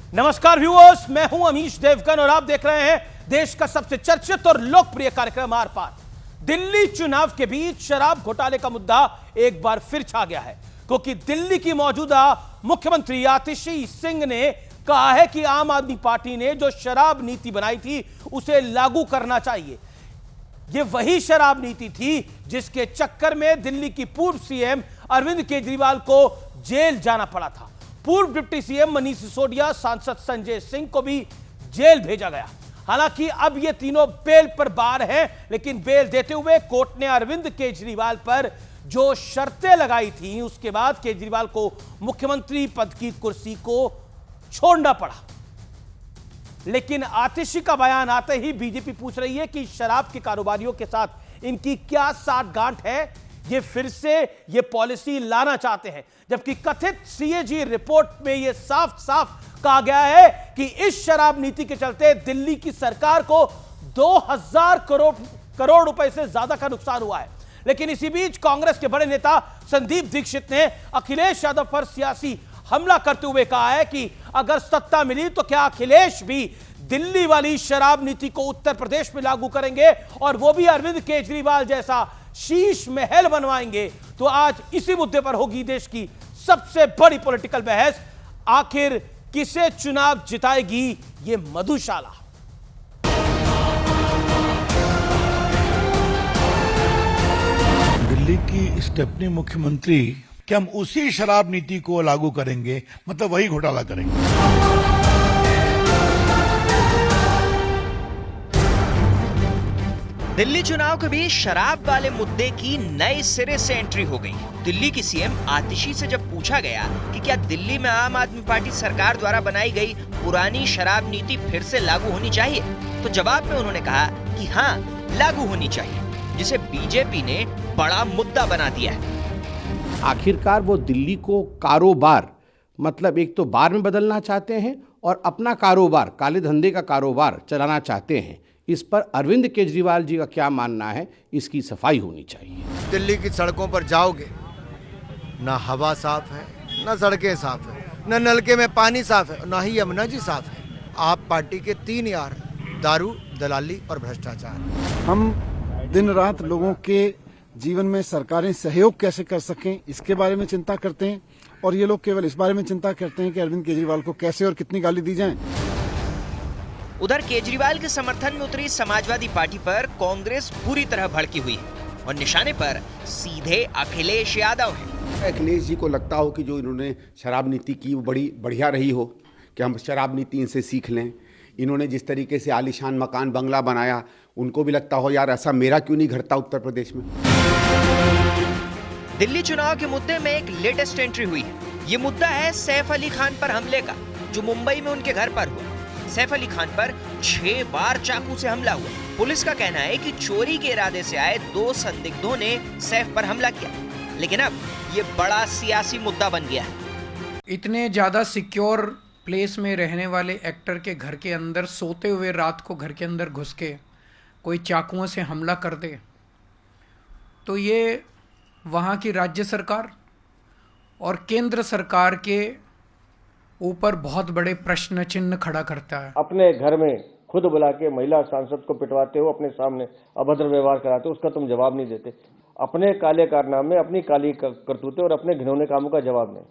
नमस्कार व्यूअर्स, मैं हूं अमीश देवगन और आप देख रहे हैं देश का सबसे चर्चित और लोकप्रिय कार्यक्रम आर पार। दिल्ली चुनाव के बीच शराब घोटाले का मुद्दा एक बार फिर छा गया है, क्योंकि दिल्ली की मौजूदा मुख्यमंत्री आतिशी सिंह ने कहा है कि आम आदमी पार्टी ने जो शराब नीति बनाई थी उसे लागू करना चाहिए। यह वही शराब नीति थी जिसके चक्कर में दिल्ली की पूर्व सीएम अरविंद केजरीवाल को जेल जाना पड़ा था। पूर्व डिप्टी सीएम मनीष सिसोदिया, सांसद संजय सिंह को भी जेल भेजा गया। हालांकि अब ये तीनों बेल पर बाहर हैं, लेकिन बेल देते हुए कोर्ट ने अरविंद केजरीवाल पर जो शर्तें लगाई थी उसके बाद केजरीवाल को मुख्यमंत्री पद की कुर्सी को छोड़ना पड़ा। लेकिन आतिशी का बयान आते ही बीजेपी पूछ रही है कि शराब के कारोबारियों के साथ इनकी क्या साठगांठ है। ये फिर से ये पॉलिसी लाना चाहते हैं, जबकि कथित सीएजी रिपोर्ट में ये साफ साफ कहा गया है कि इस शराब नीति के चलते दिल्ली की सरकार को 2000 करोड़ रुपए से ज्यादा का नुकसान हुआ है। लेकिन इसी बीच कांग्रेस के बड़े नेता संदीप दीक्षित ने अखिलेश यादव पर सियासी हमला करते हुए कहा है कि अगर सत्ता मिली तो क्या अखिलेश भी दिल्ली वाली शराब नीति को उत्तर प्रदेश में लागू करेंगे, और वो भी अरविंद केजरीवाल जैसा शीश महल बनवाएंगे। तो आज इसी मुद्दे पर होगी देश की सबसे बड़ी पॉलिटिकल बहस। आखिर किसे चुनाव जिताएगी ये मधुशाला। दिल्ली की स्टेपनी मुख्यमंत्री कि हम उसी शराब नीति को लागू करेंगे, मतलब वही घोटाला करेंगे। दिल्ली चुनाव के बीच शराब वाले मुद्दे की नए सिरे से एंट्री हो गई। दिल्ली की सीएम आतिशी से जब पूछा गया कि क्या दिल्ली में आम आदमी पार्टी सरकार द्वारा बनाई गई पुरानी शराब नीति फिर से लागू होनी चाहिए, तो जवाब में उन्होंने कहा कि हाँ, लागू होनी चाहिए, जिसे बीजेपी ने बड़ा मुद्दा बना दिया है। आखिरकार वो दिल्ली को कारोबार, मतलब एक तो बार में बदलना चाहते हैं और अपना कारोबार, काले धंधे का कारोबार चलाना चाहते हैं। इस पर अरविंद केजरीवाल जी का क्या मानना है, इसकी सफाई होनी चाहिए। दिल्ली की सड़कों पर जाओगे, ना हवा साफ है, ना सड़कें साफ है, ना नलके में पानी साफ है, ना ही यमुना जी साफ है। आप पार्टी के 3 यार, दारू, दलाली और भ्रष्टाचार। हम दिन रात लोगों के जीवन में सरकारें सहयोग कैसे कर सकें, इसके बारे में चिंता करते हैं, और ये लोग केवल इस बारे में चिंता करते हैं कि अरविंद केजरीवाल को कैसे और कितनी गाली दी जाए। उधर केजरीवाल के समर्थन में उतरी समाजवादी पार्टी पर कांग्रेस पूरी तरह भड़की हुई है और निशाने पर सीधे अखिलेश यादव हैं। अखिलेश जी को लगता हो कि जो इन्होंने शराब नीति की वो बड़ी बढ़िया रही हो, कि हम शराब नीति इनसे सीख लें। इन्होंने जिस तरीके से आलीशान मकान बंगला बनाया, उनको भी लगता हो यार ऐसा मेरा क्यों नहीं घटता उत्तर प्रदेश में। दिल्ली चुनाव के मुद्दे में एक लेटेस्ट एंट्री हुई है। ये मुद्दा है सैफ अली खान पर हमले का, जो मुंबई में उनके घर पर हुआ। सैफ अली खान पर 6 बार चाकू से हमला हुआ। पुलिस का कहना है कि चोरी के इरादे से आए 2 संदिग्धों ने सैफ पर हमला किया, लेकिन अब ये बड़ा सियासी मुद्दा बन गया है। इतने ज्यादा सिक्योर प्लेस में रहने वाले एक्टर के घर के अंदर सोते हुए रात को घर के अंदर घुस के कोई चाकुओं से हमला कर दे, तो ये वहाँ की राज्य सरकार और केंद्र सरकार के ऊपर बहुत बड़े प्रश्न चिन्ह खड़ा करता है। अपने घर में खुद बुला के महिला सांसद को पिटवाते हो, अपने सामने अभद्र व्यवहार कराते हो, उसका तुम जवाब नहीं देते। अपने काले कारनामे, अपनी काली करतूतें और अपने घिनौने कामों का जवाब नहीं।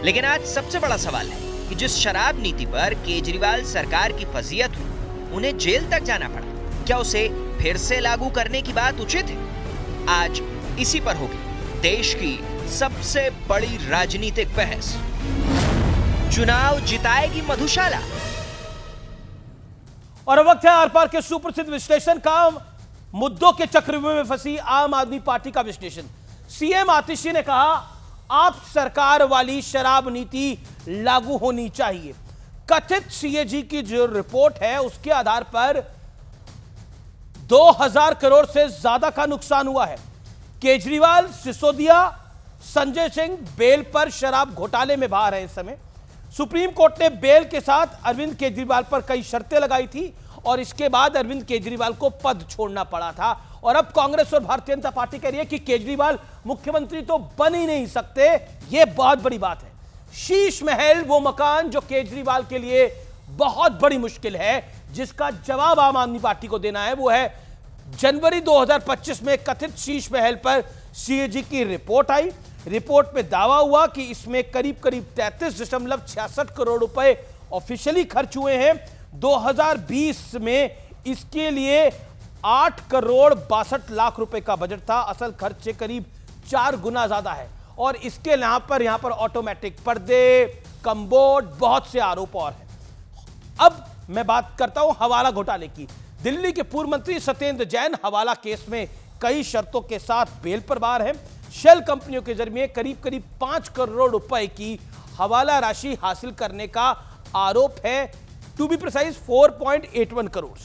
लेकिन आज सबसे बड़ा सवाल है कि जिस शराब नीति पर केजरीवाल सरकार की फजीयत हुई, उन्हें जेल तक जाना पड़ा, क्या उसे फिर से लागू करने की बात उचित है? आज इसी पर होगी देश की सबसे बड़ी राजनीतिक बहस। चुनाव जिताएगी मधुशाला। और वक्त है आर पार के सुप्रसिद्ध विश्लेषण का। मुद्दों के चक्रव्यूह में फंसी आम आदमी पार्टी का विश्लेषण। सीएम आतिशी ने कहा, आप सरकार वाली शराब नीति लागू होनी चाहिए। कथित सीएजी की जो रिपोर्ट है उसके आधार पर 2000 करोड़ से ज्यादा का नुकसान हुआ है। केजरीवाल, सिसोदिया, संजय सिंह बेल पर शराब घोटाले में बाहर है इस समय। सुप्रीम कोर्ट ने बेल के साथ अरविंद केजरीवाल पर कई शर्तें लगाई थी और इसके बाद अरविंद केजरीवाल को पद छोड़ना पड़ा था। और अब कांग्रेस और भारतीय जनता पार्टी कह रही है कि केजरीवाल मुख्यमंत्री तो बन ही नहीं सकते। यह बहुत बड़ी बात है। शीश महल वो मकान जो केजरीवाल के लिए बहुत बड़ी मुश्किल है, जिसका जवाब आम आदमी पार्टी को देना है। वो है जनवरी 2025 में कथित शीश महल पर सीएजी की रिपोर्ट आई। रिपोर्ट में दावा हुआ कि इसमें करीब करीब 33.66 करोड़ रुपए ऑफिशियली खर्च हुए हैं। 2020 में इसके लिए 8 करोड़ 62 लाख रुपए का बजट था। असल खर्च से करीब 4 गुना ज्यादा है। और इसके यहां पर ऑटोमेटिक पर्दे, कमबोर्ड, बहुत से आरोप और हैं। अब मैं बात करता हूं हवाला घोटाले की। दिल्ली के पूर्व मंत्री सत्येंद्र जैन हवाला केस में कई शर्तों के साथ बेल पर बाहर हैं। शेल कंपनियों के जरिए करीब करीब 5 करोड़ रुपए की हवाला राशि हासिल करने का आरोप है। To be precise 4.81 crore.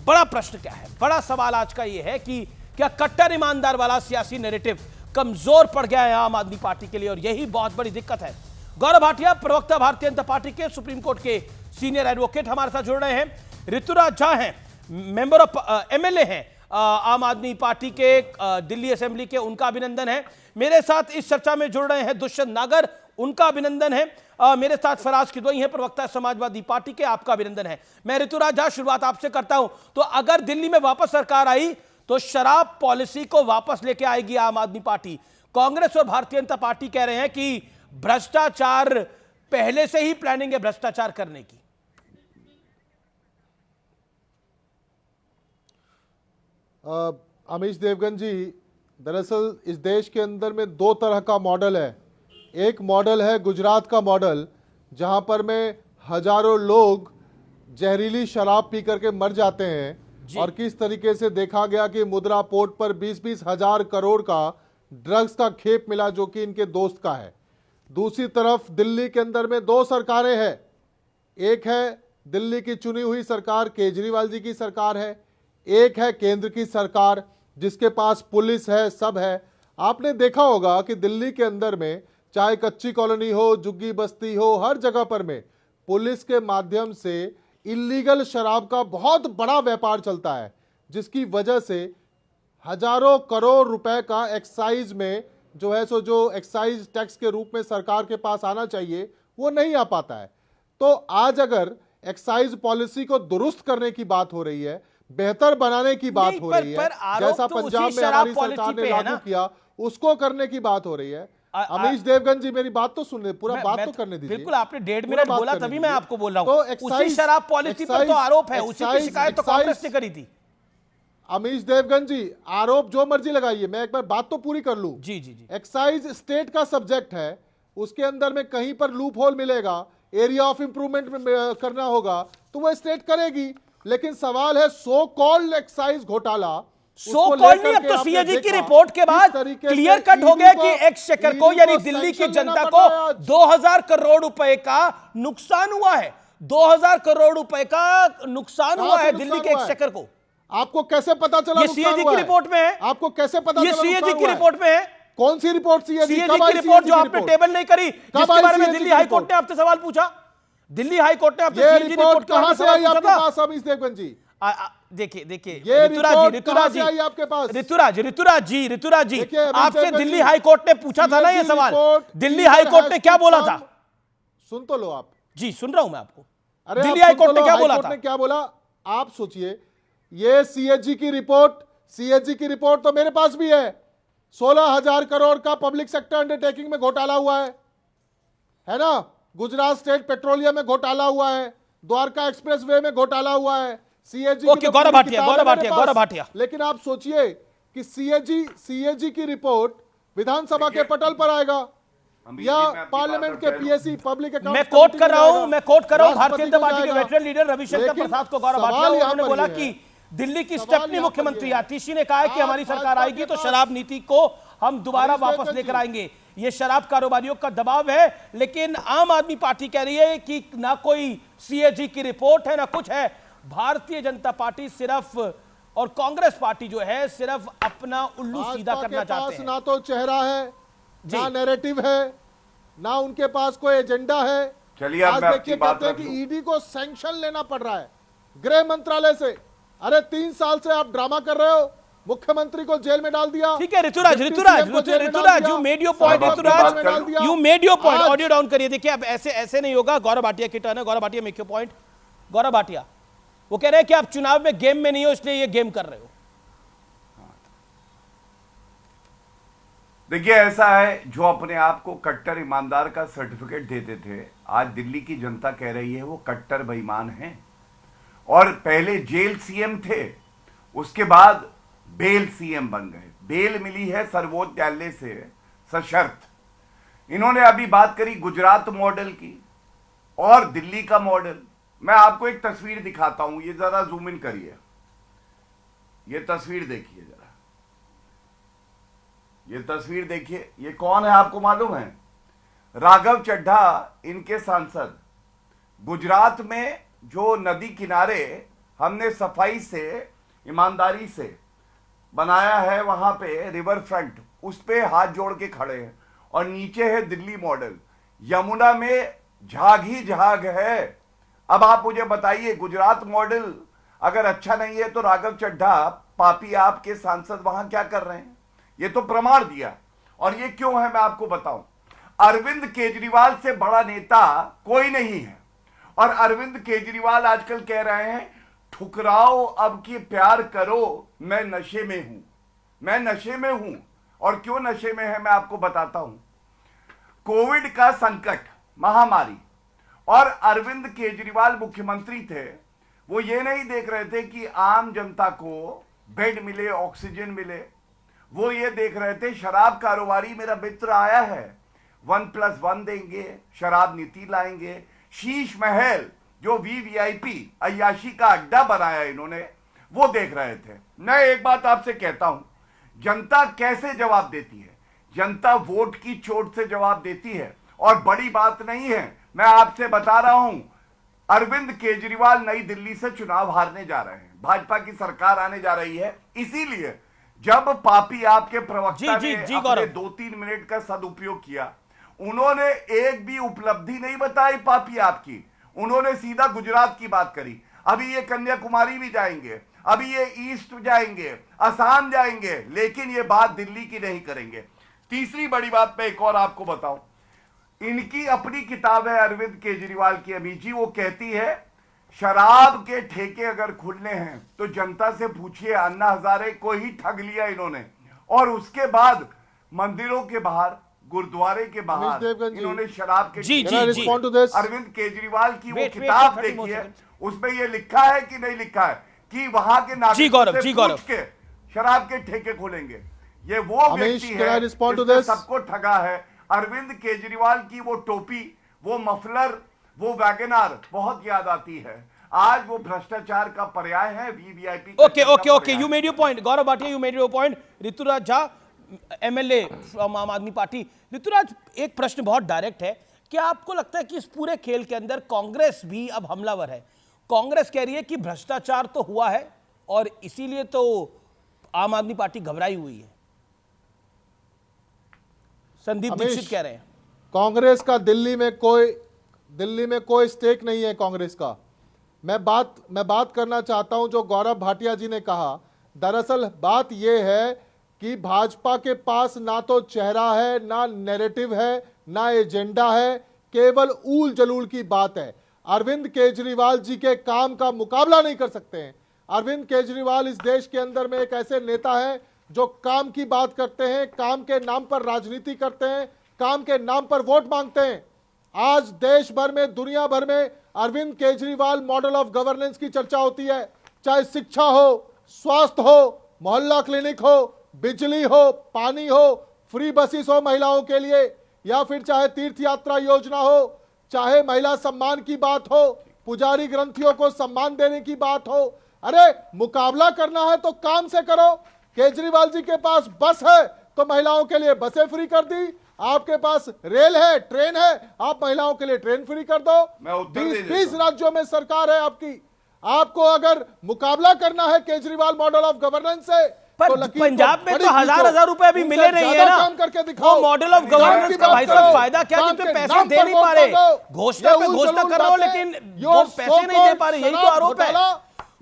बड़ा प्रश्न क्या है, बड़ा सवाल आज का यह है कि क्या कट्टर ईमानदार वाला सियासी नैरेटिव कमजोर पड़ गया है आम आदमी पार्टी के लिए, और यही बहुत बड़ी दिक्कत है। गौरव भाटिया, प्रवक्ता भारतीय जनता पार्टी के, सुप्रीम कोर्ट के सीनियर एडवोकेट हमारे साथ जुड़ रहे हैं। ऋतुराज झा हैं, मेंबर ऑफ एमएलए हैं आम आदमी पार्टी के दिल्ली असेंबली के, उनका अभिनंदन है। मेरे साथ इस चर्चा में जुड़ रहे हैं दुष्यंत नागर, उनका अभिनंदन है। मेरे साथ फराज किदवई हैं, प्रवक्ता समाजवादी पार्टी के, आपका अभिनंदन है। मैं ऋतुराज झा शुरुआत आपसे करता हूं। तो अगर दिल्ली में वापस सरकार आई तो शराब पॉलिसी को वापस लेके आएगी आम आदमी पार्टी। कांग्रेस और भारतीय जनता पार्टी कह रहे हैं कि भ्रष्टाचार, पहले से ही प्लानिंग है भ्रष्टाचार करने की। अमीश देवगन जी, दरअसल इस देश के अंदर में दो तरह का मॉडल है। एक मॉडल है गुजरात का मॉडल, जहां पर में हजारों लोग जहरीली शराब पी करके मर जाते हैं, और किस तरीके से देखा गया कि मुद्रा पोर्ट पर 20-20 हजार करोड़ का ड्रग्स का खेप मिला जो कि इनके दोस्त का है। दूसरी तरफ दिल्ली के अंदर में दो सरकारें हैं। एक है दिल्ली की चुनी हुई सरकार, केजरीवाल जी की सरकार है। एक है केंद्र की सरकार, जिसके पास पुलिस है, सब है। आपने देखा होगा कि दिल्ली के अंदर में चाहे कच्ची कॉलोनी हो, झुग्गी बस्ती हो, हर जगह पर में पुलिस के माध्यम से इलीगल शराब का बहुत बड़ा व्यापार चलता है, जिसकी वजह से हजारों करोड़ रुपए का एक्साइज में जो है सो जो एक्साइज टैक्स के रूप में सरकार के पास आना चाहिए वो नहीं आ पाता है। तो आज अगर एक्साइज पॉलिसी को दुरुस्त करने की बात हो रही है, बेहतर बनाने की बात हो रही है, जैसा पंजाब में हमारी सरकार ने लागू किया उसको करने की बात हो रही है। अमीश देवगन जी, मेरी बात तो सुन, पूरा बात तो करने दीजिए। बिल्कुल, आपने 1.5 मिनट बोला, तभी मैं आपको बोल रहा हूं। तो उसी शराब पॉलिसी पर तो आरोप है, उसी की शिकायत तो कांग्रेस ने करी थी। अमीश देवगन जी, आरोप जो मर्जी लगाइए, मैं एक बार बात तो पूरी कर लूं। जी जी जी। एक्साइज स्टेट का सब्जेक्ट है, उसके अंदर में कहीं पर लूप होल मिलेगा, एरिया ऑफ इंप्रूवमेंट करना होगा तो वह स्टेट करेगी। लेकिन सवाल है सो कॉल्ड एक्साइज घोटाला, सो कॉल्ड नहीं, अब तो सीएजी की रिपोर्ट के बाद क्लियर कट हो गया कि एक्सचेकर को, यानी दिल्ली की जनता को 2000 करोड़ रुपए का नुकसान हुआ है। 2000 करोड़ रुपए का नुकसान हुआ है दिल्ली के एक्सचेकर को। आपको कैसे पता चला? ये सीएजी की रिपोर्ट में है। आपको कैसे पता चला? ये सीएजी की रिपोर्ट में है। कौन सी रिपोर्ट? सीएजी की रिपोर्ट जो आपने टेबल नहीं करी, जिसके बारे में दिल्ली हाईकोर्ट ने आपसे सवाल पूछा। दिल्ली हाईकोर्ट ने आपसे सीएजी रिपोर्ट कहां से आई आपके पास अमीश देवगन जी? देखिए ऋतुराज जी, आपसे दिल्ली हाईकोर्ट ने पूछा था ना ये सवाल। दिल्ली हाईकोर्ट ने क्या बोला था? सुन तो लो आप। जी, सुन रहा हूं मैं आपको। अरे दिल्ली हाईकोर्ट ने क्या बोला था? क्या बोला आप सोचिए। ये सीएजी की रिपोर्ट तो मेरे पास भी है। 16,000 करोड़ का पब्लिक सेक्टर अंडरटेकिंग में घोटाला हुआ है ना। गुजरात स्टेट पेट्रोलियम में घोटाला हुआ है, द्वारका एक्सप्रेस वे में घोटाला हुआ है। सीएजी गौरव भाटिया। लेकिन आप सोचिए कि सीएजी की रिपोर्ट विधानसभा के पटल पर आएगा या पार्लियामेंट के पीएसी पब्लिक अकाउंट। मैं कोट कर रहा हूं भारतीय जनता पार्टी के वेटरन लीडर रविशंकर प्रसाद को। गौरव भाटिया उन्होंने बोला कि दिल्ली की स्टेपनी मुख्यमंत्री आतिशी ने कहा है कि हमारी सरकार आएगी तो शराब नीति को हम दोबारा वापस लेकर आएंगे। ये शराब कारोबारियों का दबाव है, लेकिन आम आदमी पार्टी कह रही है कि ना कोई सीएजी की रिपोर्ट है ना कुछ है। भारतीय जनता पार्टी सिर्फ, और कांग्रेस पार्टी जो है सिर्फ अपना उल्लू सीधा करना चाहते हैं। ना तो चेहरा है, ना नैरेटिव है, ना उनके पास कोई एजेंडा है। चलिए आज देखिए कहते हैं कि ईडी को सैंक्शन लेना पड़ रहा है गृह मंत्रालय से। अरे 3 साल से आप ड्रामा कर रहे हो, मुख्यमंत्री को जेल में डाल दिया। ठीक है Rituraj, Rituraj, you made your point, Rituraj you made your point. Audio down करिए। देखिए अब ऐसे नहीं होगा। गौरव भाटिया की टर्न है। Gaurav Bhatia, make your point. Gaurav Bhatia वो कह रहे हैं कि आप चुनाव में गेम में नहीं हो, इसलिए ये गेम कर रहे हो। देखिए ऐसा है, जो अपने आप को कट्टर ईमानदार का सर्टिफिकेट देते थे, आज दिल्ली की जनता कह रही है वो कट्टर बेईमान हैं। और पहले जेल सीएम थे, उसके बाद बेल सीएम बन गए। बेल मिली है सर्वोच्च न्यायालय से सशर्त। इन्होंने अभी बात करी गुजरात मॉडल की और दिल्ली का मॉडल। मैं आपको एक तस्वीर दिखाता हूं, ये जरा जूम इन करिए। ये तस्वीर देखिए जरा, ये तस्वीर देखिए। ये कौन है आपको मालूम है? राघव चड्ढा, इनके सांसद। गुजरात में जो नदी किनारे हमने सफाई से, ईमानदारी से बनाया है, वहां पे रिवर फ्रंट, उस पे हाथ जोड़ के खड़े हैं। और नीचे है दिल्ली मॉडल। यमुना में झाग ही झाग है। अब आप मुझे बताइए, गुजरात मॉडल अगर अच्छा नहीं है तो राघव चड्ढा, पापी आपके सांसद, वहां क्या कर रहे हैं? ये तो प्रमाण दिया। और ये क्यों है मैं आपको बताऊं। अरविंद केजरीवाल से बड़ा नेता कोई नहीं है। और अरविंद केजरीवाल आजकल कह रहे हैं ठुकराओ अब की प्यार करो, मैं नशे में हूं, मैं नशे में हूं। और क्यों नशे में है मैं आपको बताता हूं। कोविड का संकट, महामारी, और अरविंद केजरीवाल मुख्यमंत्री थे, वो ये नहीं देख रहे थे कि आम जनता को बेड मिले, ऑक्सीजन मिले। वो ये देख रहे थे शराब कारोबारी मेरा मित्र आया है, 1+1 देंगे, शराब नीति लाएंगे। शीश महल जो वीवीआईपी अय्याशी का अड्डा बनाया इन्होंने, वो देख रहे थे। मैं एक बात आपसे कहता हूं, जनता कैसे जवाब देती है? जनता वोट की चोट से जवाब देती है। और बड़ी बात नहीं है, मैं आपसे बता रहा हूं, अरविंद केजरीवाल नई दिल्ली से चुनाव हारने जा रहे हैं। भाजपा की सरकार आने जा रही है। इसीलिए जब पापी आपके प्रवक्ता ने अपने 2-3 मिनट का सदुपयोग किया, उन्होंने एक भी उपलब्धि नहीं बताई पापी आपकी। उन्होंने सीधा गुजरात की बात करी। अभी ये कन्याकुमारी भी जाएंगे, अभी ये ईस्ट जाएंगे, असम जाएंगे, लेकिन ये बात दिल्ली की नहीं करेंगे। तीसरी बड़ी बात मैं एक और आपको बताऊं, इनकी अपनी किताब है अरविंद केजरीवाल की, अभी जी, वो कहती है शराब के ठेके अगर खुलने हैं तो जनता से पूछिए, अन्ना हजारे को ही ठग लिया इन्होंने। और उसके बाद मंदिरों के बाहर, गुरुद्वारे के बाहर इन्होंने शराब के अरविंद केजरीवाल की वो किताब देखिए, उसमें ये लिखा है कि नहीं लिखा है कि वहां के नागरिकों से पूछ के शराब के ठेके खोलेंगे। ये वो व्यक्ति है जिसने सबको ठगा है। अरविंद केजरीवाल की वो टोपी, वो मफलर, वो वैगनार बहुत याद आती है। आज वो भ्रष्टाचार का पर्याय है, VVIP. Okay, you made your point. Gaurav Bhatia, you made your point. Rituraj Jha, MLA from Aam Aadmi party. Rituraj, एक प्रश्न बहुत डायरेक्ट है, क्या आपको लगता है कि इस पूरे खेल के अंदर कांग्रेस भी अब हमलावर है? कांग्रेस कह रही है कि भ्रष्टाचार तो हुआ है और इसीलिए तो आम आदमी पार्टी घबराई हुई है। संदीप दीक्षित कह रहे हैं कांग्रेस का दिल्ली में कोई स्टेक नहीं है कांग्रेस का। मैं बात करना चाहता हूं जो गौरव भाटिया जी ने कहा। दरअसल बात यह है कि भाजपा के पास ना तो चेहरा है, ना नैरेटिव है, ना एजेंडा है, केवल ऊल जलूल की बात है। अरविंद केजरीवाल जी के काम का मुकाबला नहीं कर सकते हैं। अरविंद केजरीवाल इस देश के अंदर में एक ऐसे नेता हैं जो काम की बात करते हैं, काम के नाम पर राजनीति करते हैं, काम के नाम पर वोट मांगते हैं। आज देश भर में, दुनिया भर में Arvind Kejriwal model of governance की चर्चा होती है। चाहे शिक्षा हो, स्वास्थ्य हो, मोहल्ला क्लिनिक हो, बिजली हो, पानी हो, फ्री बसेस हो महिलाओं के लिए, या फिर चाहे तीर्थ यात्रा योजना हो, चाहे महिला सम्मान की बात हो, पुजारी ग्रंथियों को सम्मान देने की बात हो। अरे मुकाबला करना है तो काम से करो। केजरीवाल जी के पास बस है तो महिलाओं के लिए बसें फ्री कर दी, आपके पास रेल है, ट्रेन है, आप महिलाओं के लिए ट्रेन फ्री कर दो। 20 राज्यों में सरकार है आपकी। आपको अगर मुकाबला करना है केजरीवाल मॉडल ऑफ गवर्नेंस से, पर तो पंजाब में तो हजार रुपए अभी मिले नहीं है ना। काम करके दिखाओ। मॉडल ऑफ गवर्नेंस का भाई साहब फायदा क्या, जिसमें पैसे दे नहीं पा रहे? घोषणा पे घोषणा कर रहे हो लेकिन वो पैसे नहीं दे पा रहे, यही तो आरोप है।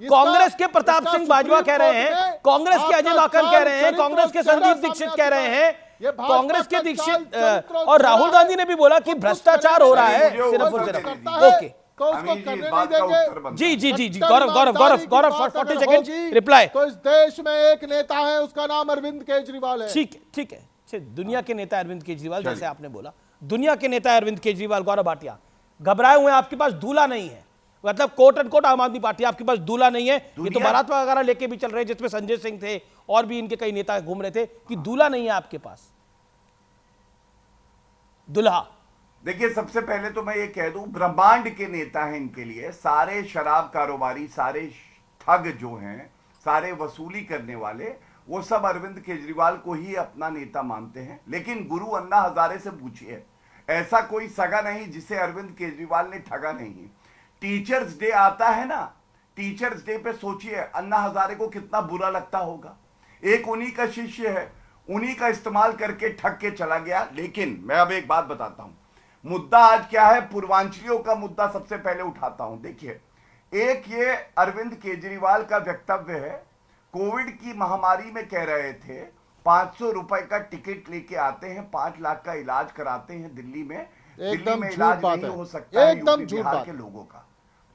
कांग्रेस के प्रताप सिंह बाजवा कह रहे हैं, कांग्रेस के अजय माकन कह रहे हैं, कांग्रेस के संदीप दीक्षित कह रहे हैं, कांग्रेस के दीक्षित और राहुल गांधी ने भी बोला कि भ्रष्टाचार हो रहा है सिर्फ और सिर्फ। ओके, जी जी जी जी, गौरव गौरव गौरव गौरव 40 सेकंड रिप्लाई। तो इस देश में एक नेता है, उसका नाम अरविंद केजरीवाल है। ठीक है, ठीक है, दुनिया के नेता अरविंद केजरीवाल, जैसे आपने बोला दुनिया के नेता अरविंद केजरीवाल। गौरव भाटिया घबराए हुए, आपके पास दूल्हा नहीं है, मतलब कोट एंड कोट आम आदमी पार्टी, आपके पास दूल्हा नहीं है। ये तो बारात वगैरह लेके भी चल रहे हैं, जिसमें संजय सिंह थे और भी इनके कई नेता घूम रहे थे, कि दूल्हा नहीं है आपके पास, दुल्हा। देखिए, सबसे पहले तो मैं ये कह दूं, ब्रह्मांड के नेता हैं इनके लिए। सारे शराब कारोबारी, सारे ठग जो हैं, सारे वसूली करने वाले, वो सब अरविंद केजरीवाल को ही अपना नेता मानते हैं। लेकिन गुरु अन्ना हजारे से पूछिए, ऐसा कोई सगा नहीं जिसे अरविंद केजरीवाल ने ठगा नहीं। टीचर्स डे आता है ना, टीचर्स डे पे सोचिए अन्ना हजारे को कितना बुरा लगता होगा। एक उन्हीं का शिष्य है, उन्हीं का इस्तेमाल करके ठग के चला गया। लेकिन मैं अब एक बात बताता हूं, मुद्दा आज क्या है, पूर्वांचलियों का मुद्दा सबसे पहले उठाता हूं। देखिए, एक ये अरविंद केजरीवाल का वक्तव्य है, कोविड की महामारी में कह रहे थे 500 रुपए का टिकट लेके आते हैं, 5 लाख का इलाज कराते हैं दिल्ली में। दिल्ली में इलाज नहीं हो सकता है एकदम यूपी झूठ बिहार बात के लोगों का।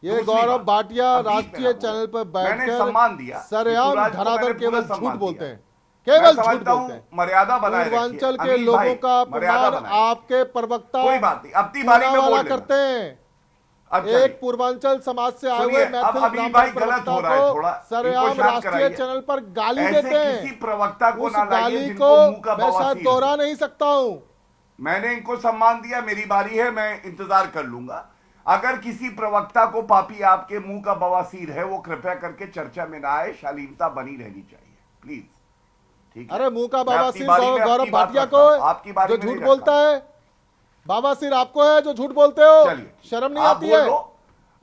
ये गौरव भाटिया राष्ट्रीय चैनल पर बैठकर सम्मान दिया, सरेआम ऋतुराज को धनाधर मैंने केवल पूरा झूठ सम्मान बोलते दिया। हैं, केवल झूठ समझता बोलते हैं। मर्यादा बनाए रखिए। पूर्वांचल के अमीन लोगों भाई, का मर्यादा अपमान बनाए। आपके प्रवक्ता कोई बात नहीं, अपनी बारी में बोल करते हैं। अब चलिए। एक पूर्वांचल समाज से आए हुए सुनिए, अब मैथिल अभी ब्राह्मण भाई गलत प्रवक्ता हो रहा है थोड़ा, को सरेआम इनको शांत राष्ट्रीय कराइए। चैनल पर गाली ऐसे देते हैं। किसी प्रवक्ता को उस ना लाइए गाली जिनको को मुंह का मैं शायद बवासीर दोहरा हो। नहीं सकता हूं। मैंने इनको सम्मान दिया, मेरी बारी है, मैं इंतजार कर लूंगा। अगर किसी प्रवक्ता को पापी आपके मुंह का बवासीर है, वो कृपया करके चर्चा में ना आए, शालीनता बनी रहनी चाहिए प्लीज। ठीक है? अरे मुंह का मैं अपनी बवासीर बारी में गौरव अपनी बात भाटिया रखता को हूं, है, आपकी बारी जो में झूठ नहीं बोलता रखता। है। बवासीर आपको है जो झूठ बोलते हो, चलिए, शर्म नहीं आप आती बोल है। लो,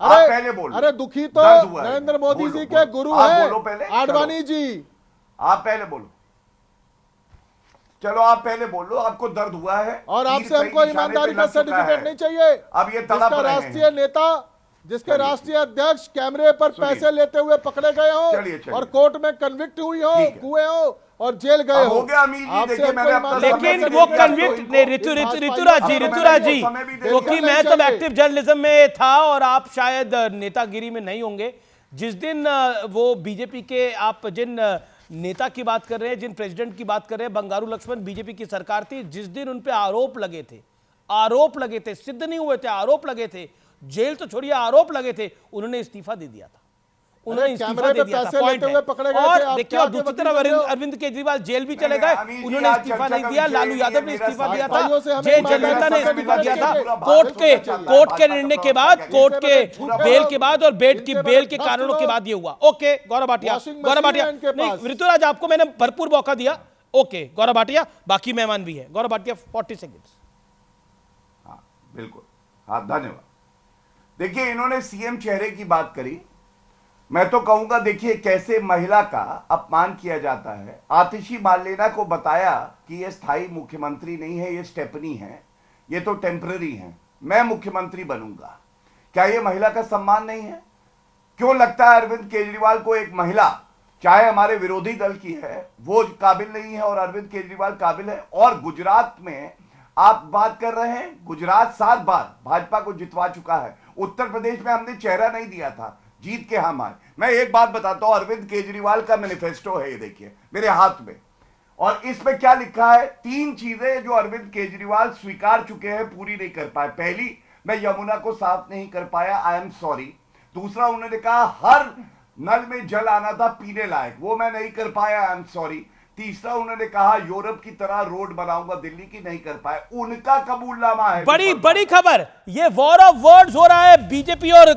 आप पहले बोल लो। अरे दुखी तो दर्द हुआ है। नरेंद्र मोदी बोलो, जी के बोलो। गुरु आप है बोलो पहले, आडवाणी चलो। जी। आप पहले बोलो, चलो आप पहले बोल लो, आपको दर्द हुआ है और तीर आपसे सही हमको निशाने ईमानदारी पे का लग चुका सर्टिफिकेट है। नहीं चाहिए। अब ये तड़प जिसका रहे हैं। राष्ट्रीय नेता, जिसके राष्ट्रीय अध्यक्ष कैमरे पर सुनिए। पैसे लेते हुए पकड़े गए हो चलिए, चलिए। और कोर्ट में कन्विक्ट हुई हो, ठीक है। हुए हो और जेल गए अब हो। हो गया अमीर जी, आपसे देखिए मैंने हमको अपना ईमानदारी लेकिन का वो सर्टिफिकेट कन्विक्ट नहीं। ऋतुराज जी, ऋतुराज जी, क्योंकि मैं तब एक्टिव जर्नलिज्म में था और आप शायद नेतागिरी में नहीं होंगे। जिस दिन वो बीजेपी के, आप जिन नेता की बात कर रहे हैं, जिन प्रेसिडेंट की बात कर रहे हैं, बंगारू लक्ष्मण, बीजेपी की सरकार थी, जिस दिन उन पे आरोप लगे थे, सिद्ध नहीं हुए थे, आरोप लगे थे, जेल तो छोड़िए आरोप लगे थे, उन्होंने इस्तीफा दे दिया था। उन्होंने इस्तीफा दे दिया था, पॉइंट है। और देखिए, और दूसरी तरफ अरविंद केजरीवाल जेल भी चले गए, उन्होंने इस्तीफा नहीं दिया। लालू यादव ने इस्तीफा दिया था, जय जयललिता ने इस्तीफा दिया था। कोर्ट के निर्णय के बाद, कोर्ट के बेल के बाद और बेड की बेल के कारणों के बाद ये हुआ। ओके गौरव भाटिया, नहीं ऋतुराज, आपको मैंने भरपूर मौका दिया। ओके गौरव भाटिया, बाकी मेहमान भी है। गौरव भाटिया 40 सेकेंड्स। हाँ बिल्कुल, हाँ धन्यवाद। देखिए, इन्होंने सीएम चेहरे की बात करी, मैं तो कहूंगा देखिए कैसे महिला का अपमान किया जाता है। आतिशी मार्लेना को बताया कि ये स्थायी मुख्यमंत्री नहीं है, ये स्टेपनी है, ये तो टेम्पररी है, मैं मुख्यमंत्री बनूंगा। क्या ये महिला का सम्मान नहीं है? क्यों लगता है अरविंद केजरीवाल को एक महिला, चाहे हमारे विरोधी दल की है, वो काबिल नहीं है और अरविंद केजरीवाल काबिल है? और गुजरात में आप बात कर रहे हैं, गुजरात 7 बार भाजपा को जितवा चुका है। उत्तर प्रदेश में हमने चेहरा नहीं दिया था, जीत के हम आए। मैं एक बात बताता हूं, अरविंद केजरीवाल का मैनिफेस्टो है, ये देखिए मेरे हाथ में, और इसमें क्या लिखा है? 3 चीजें जो अरविंद केजरीवाल स्वीकार चुके हैं, पूरी नहीं कर पाए। पहली, मैं यमुना को साफ नहीं कर पाया, आई एम सॉरी। दूसरा, उन्होंने कहा हर नल में जल आना था पीने लायक, वो मैं नहीं कर पाया, आई एम सॉरी। तीसरा, उन्होंने कहा यूरोप की तरह रोड बनाऊंगा, दिल्ली की नहीं कर पाए, उनका कबूलनामा है। बड़ी खबर, ये वॉर ऑफ वर्ड्स हो रहा है बीजेपी और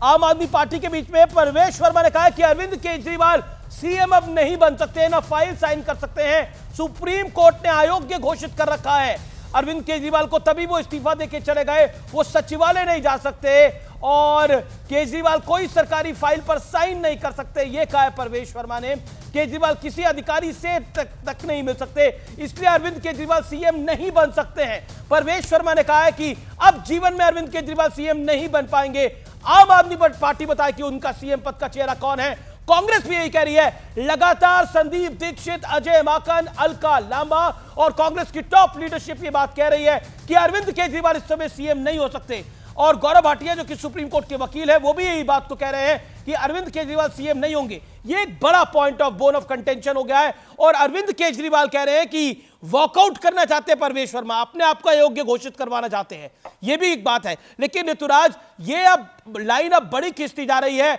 आम आदमी पार्टी के बीच में। परवेश वर्मा ने कहा कि अरविंद केजरीवाल सीएम अब नहीं बन सकते, ना फाइल साइन कर सकते हैं। सुप्रीम कोर्ट ने अयोग्य घोषित कर रखा है अरविंद केजरीवाल को, तभी वो इस्तीफा देके चले गए। वो सचिवालय नहीं जा सकते और केजरीवाल कोई सरकारी फाइल पर साइन नहीं कर सकते, ये कहा है परवेश वर्मा ने। केजरीवाल किसी अधिकारी से तक नहीं मिल सकते, इसलिए अरविंद केजरीवाल सीएम नहीं बन सकते हैं। परवेश वर्मा ने कहा है कि अब जीवन में अरविंद केजरीवाल सीएम नहीं बन पाएंगे। आम आदमी पार्टी बताए कि उनका सीएम पद का चेहरा कौन है। कांग्रेस भी यही कह रही है। लगातार संदीप दीक्षित, अजय माकन, अलका लांबा और कांग्रेस की टॉप लीडरशिप ये बात कह रही है कि अरविंद केजरीवाल इस समय सीएम नहीं हो सकते। और गौरव भाटिया जो कि सुप्रीम कोर्ट के वकील है, वो भी यही बात को कह रहे हैं कि अरविंद केजरीवाल सीएम नहीं होंगे। ये एक बड़ा point of bone of contention हो गया है। और अरविंद केजरीवाल कह रहे हैं कि वॉकआउट करना चाहते हैं परवेश वर्मा, अपने आप को अयोग्य घोषित करवाना चाहते हैं। यह भी एक बात है। लेकिन ऋतुराज, ये अब लाइन अब बड़ी खींचती जा रही है।